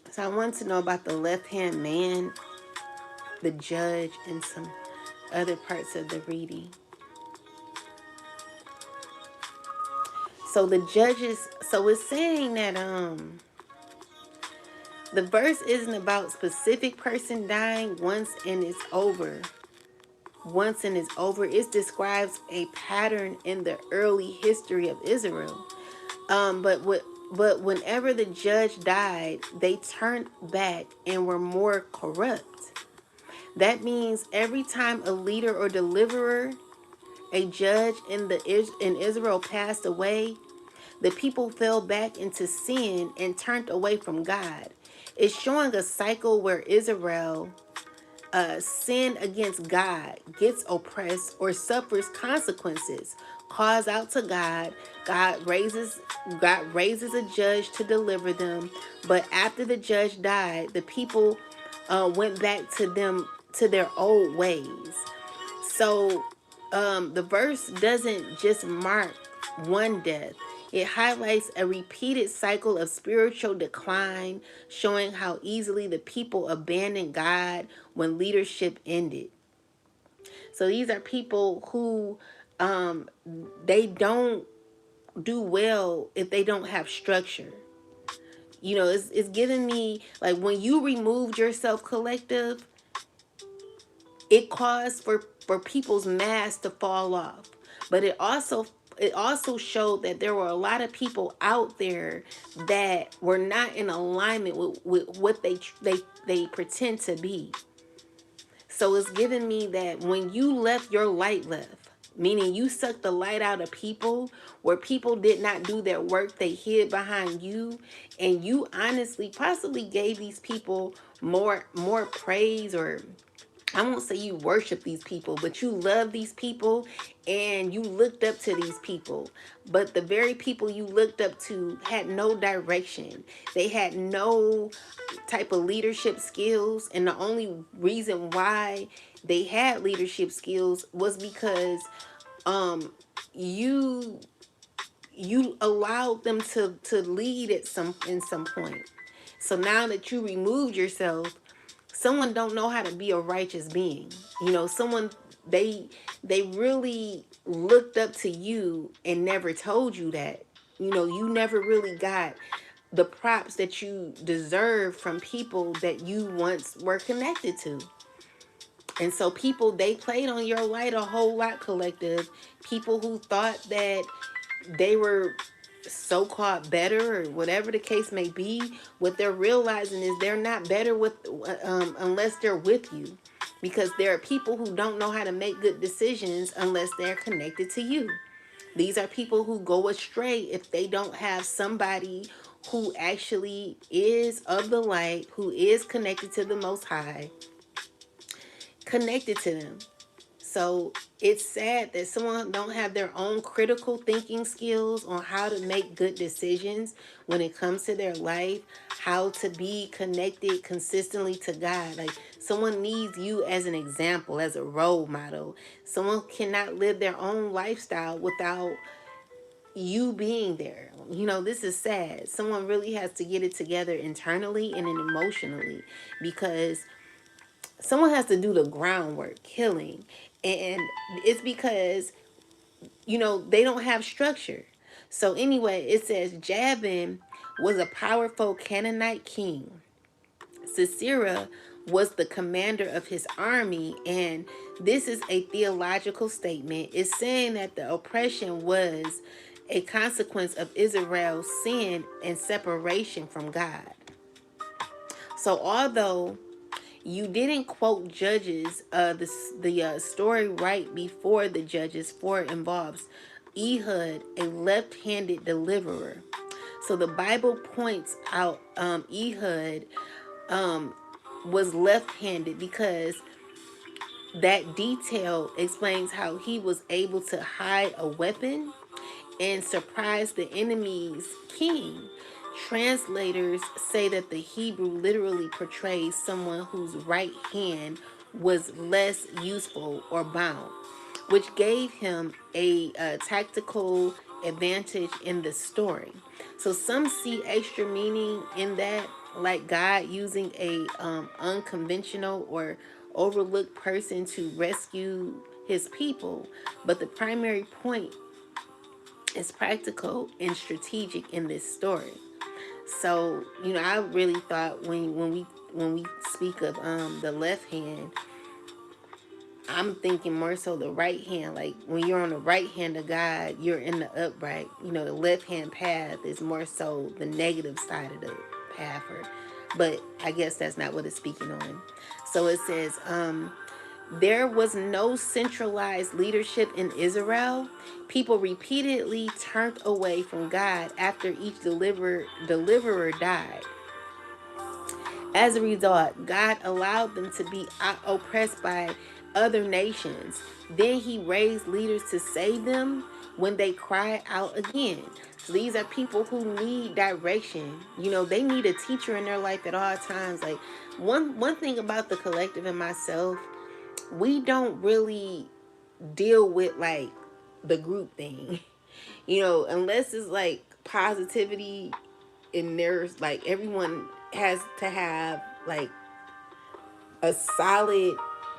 A: So I want to know about the left-hand man, the judge, and some other parts of the reading. So the judges, so it's saying that the verse isn't about specific person dying once and it's over. Once and it's over, it describes a pattern in the early history of Israel. But whenever the judge died, they turned back and were more corrupt. That means every time a leader or deliverer, a judge in Israel passed away, the people fell back into sin and turned away from God. It's showing a cycle where Israel sin against God, gets oppressed, or suffers consequences, calls out to God. God raises a judge to deliver them. But after the judge died, the people went back to their old ways. So the verse doesn't just mark one death. It highlights a repeated cycle of spiritual decline, showing how easily the people abandoned God when leadership ended. So these are people who they don't do well if they don't have structure. You know, it's giving me like when you removed yourself, collective, it caused for people's masks to fall off. But it also showed that there were a lot of people out there that were not in alignment with what they pretend to be. So it's giving me that when you left, your light left. Meaning you sucked the light out of people where people did not do their work. They hid behind you. And you honestly possibly gave these people more praise, or I won't say you worship these people, but you love these people and you looked up to these people. But the very people you looked up to had no direction. They had no type of leadership skills. And the only reason why they had leadership skills was because you allowed them to lead at some point. So now that you removed yourself, someone don't know how to be a righteous being. You know, someone they really looked up to you and never told you that. You know, you never really got the props that you deserve from people that you once were connected to. And so people, they played on your light a whole lot, collective. People who thought that they were so-called better, or whatever the case may be, what they're realizing is they're not better with unless they're with you, because there are people who don't know how to make good decisions unless they're connected to you. These are people who go astray if they don't have somebody who actually is of the light, who is connected to the Most High, connected to them. So it's sad that someone don't have their own critical thinking skills on how to make good decisions when it comes to their life, how to be connected consistently to God. Like someone needs you as an example, as a role model. Someone cannot live their own lifestyle without you being there. You know, this is sad. Someone really has to get it together internally and emotionally, because someone has to do the groundwork, killing. And it's because, you know, they don't have structure. So anyway, it says Jabin was a powerful Canaanite king. Sisera was the commander of his army, and this is a theological statement. It's saying that the oppression was a consequence of Israel's sin and separation from God. So, although you didn't quote Judges, the story right before the Judges 4 involves Ehud, a left-handed deliverer. So the Bible points out Ehud was left-handed because that detail explains how he was able to hide a weapon and surprise the enemy's king. Translators say that the Hebrew literally portrays someone whose right hand was less useful or bound, which gave him a tactical advantage in the story. So some see extra meaning in that, like God using a unconventional or overlooked person to rescue his people. But the primary point is practical and strategic in this story. So, I really thought when we speak of the left hand, I'm thinking more so the right hand. Like when you're on the right hand of God, you're in the upright. The left hand path is more so the negative side of the path. But I guess that's not what it's speaking on. So it says, there was no centralized leadership in Israel. People repeatedly turned away from God after each deliverer died. As a result, God allowed them to be oppressed by other nations. Then he raised leaders to save them when they cry out again. So these are people who need direction. They need a teacher in their life at all times. Like one thing about the collective and myself, we don't really deal with like the group thing. Unless it's like positivity and there's like everyone has to have like a solid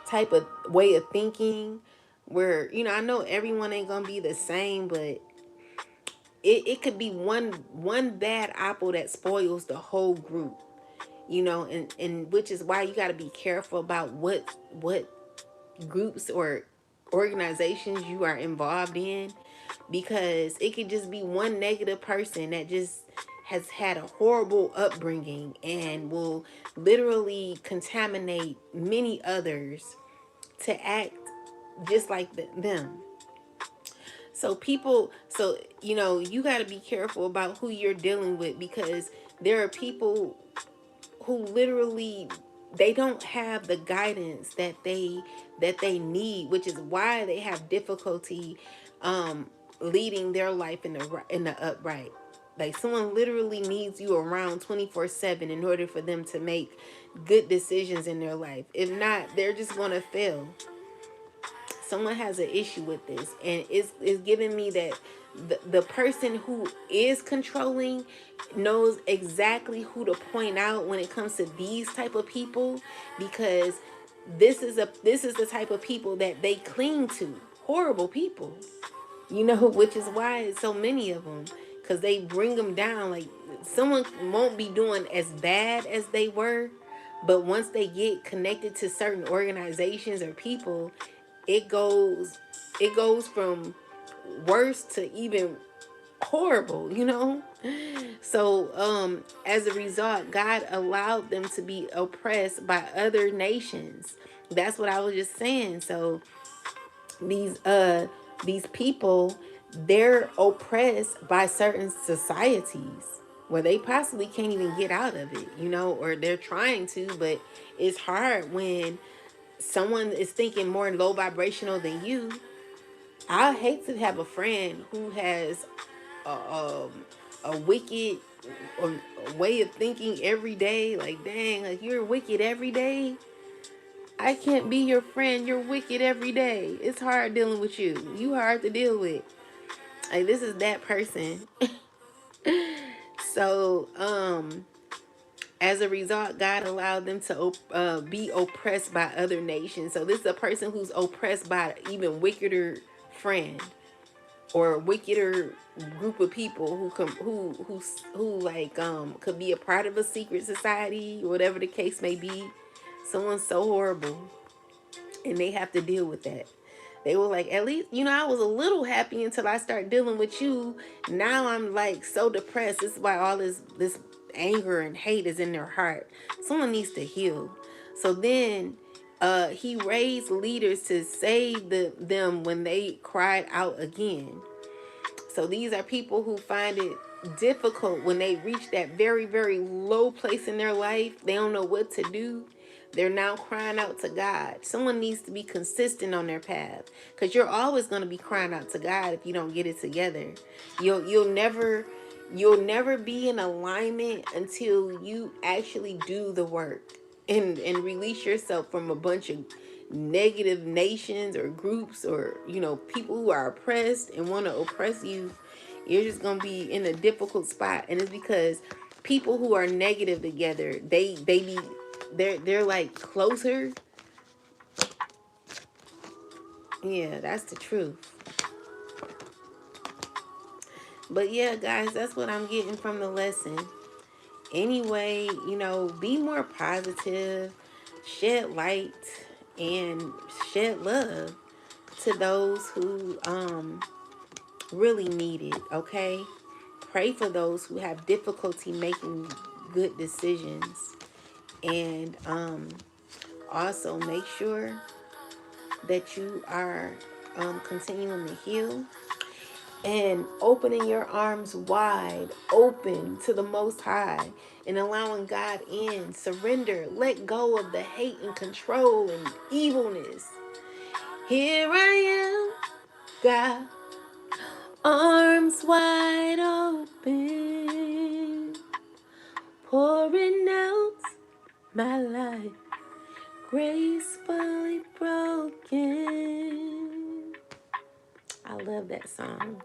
A: type of way of thinking where I know everyone ain't gonna be the same, but it could be one bad apple that spoils the whole group. And which is why you got to be careful about what groups or organizations you are involved in, because it could just be one negative person that just has had a horrible upbringing and will literally contaminate many others to act just like them. You got to be careful about who you're dealing with, because there are people who literally, they don't have the guidance that they need, which is why they have difficulty leading their life in the upright. Like someone literally needs you around 24/7 in order for them to make good decisions in their life. If not, they're just going to fail. Someone has an issue with this, and it's giving me that the person who is controlling knows exactly who to point out when it comes to these type of people, because this is the type of people that they cling to. Horrible people, which is why it's so many of them, because they bring them down. Like someone won't be doing as bad as they were, but once they get connected to certain organizations or people, it goes from worse to even horrible. So as a result, God allowed them to be oppressed by other nations. That's what I was just saying. So these people, they're oppressed by certain societies where they possibly can't even get out of it, or they're trying to, but it's hard when someone is thinking more low vibrational than you. I hate to have a friend who has a wicked way of thinking every day. Like, dang, like you're wicked every day. I can't be your friend. You're wicked every day. It's hard dealing with you. You hard to deal with. Like, this is that person. So, as a result, God allowed them to be oppressed by other nations. So this is a person who's oppressed by an even wickeder friend. or a wickeder group of people who come who like could be a part of a secret society, whatever the case may be. Someone's so horrible and they have to deal with that. They were like, at least, I was a little happy until I start dealing with you. Now I'm like so depressed. This is why all this anger and hate is in their heart. Someone needs to heal. So then he raised leaders to save them when they cried out again. So these are people who find it difficult when they reach that very, very low place in their life. They don't know what to do. They're now crying out to God. Someone needs to be consistent on their path, because you're always going to be crying out to God if you don't get it together. You'll never be in alignment until you actually do the work and release yourself from a bunch of negative nations or groups, or people who are oppressed and want to oppress you. You're just gonna be in a difficult spot, and it's because people who are negative together, they're like closer. Yeah, that's the truth. But yeah, guys, that's what I'm getting from the lesson. Anyway, be more positive, shed light, and shed love to those who really need it, okay? Pray for those who have difficulty making good decisions. And also make sure that you are continuing to heal and opening your arms wide open to the Most High and allowing God in. Surrender. Let go of the hate and control and evilness. Here I am, God, arms wide open, pouring out my life, gracefully broken. I love that song.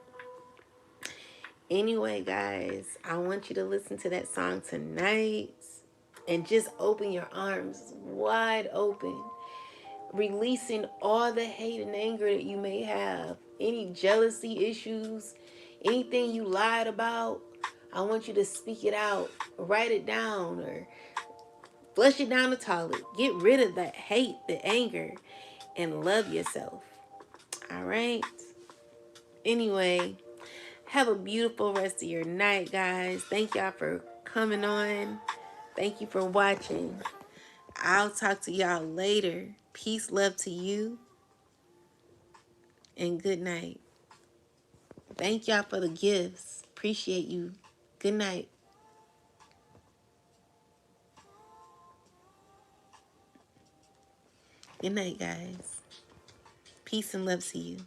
A: Anyway, guys, I want you to listen to that song tonight and just open your arms wide open, releasing all the hate and anger that you may have, any jealousy issues, anything you lied about. I want you to speak it out, write it down, or flush it down the toilet. Get rid of that hate, the anger, and love yourself. All right? Anyway, have a beautiful rest of your night, guys. Thank y'all for coming on. Thank you for watching. I'll talk to y'all later. Peace, love to you, and good night. Thank y'all for the gifts. Appreciate you. Good night. Good night, guys. Peace and love to you.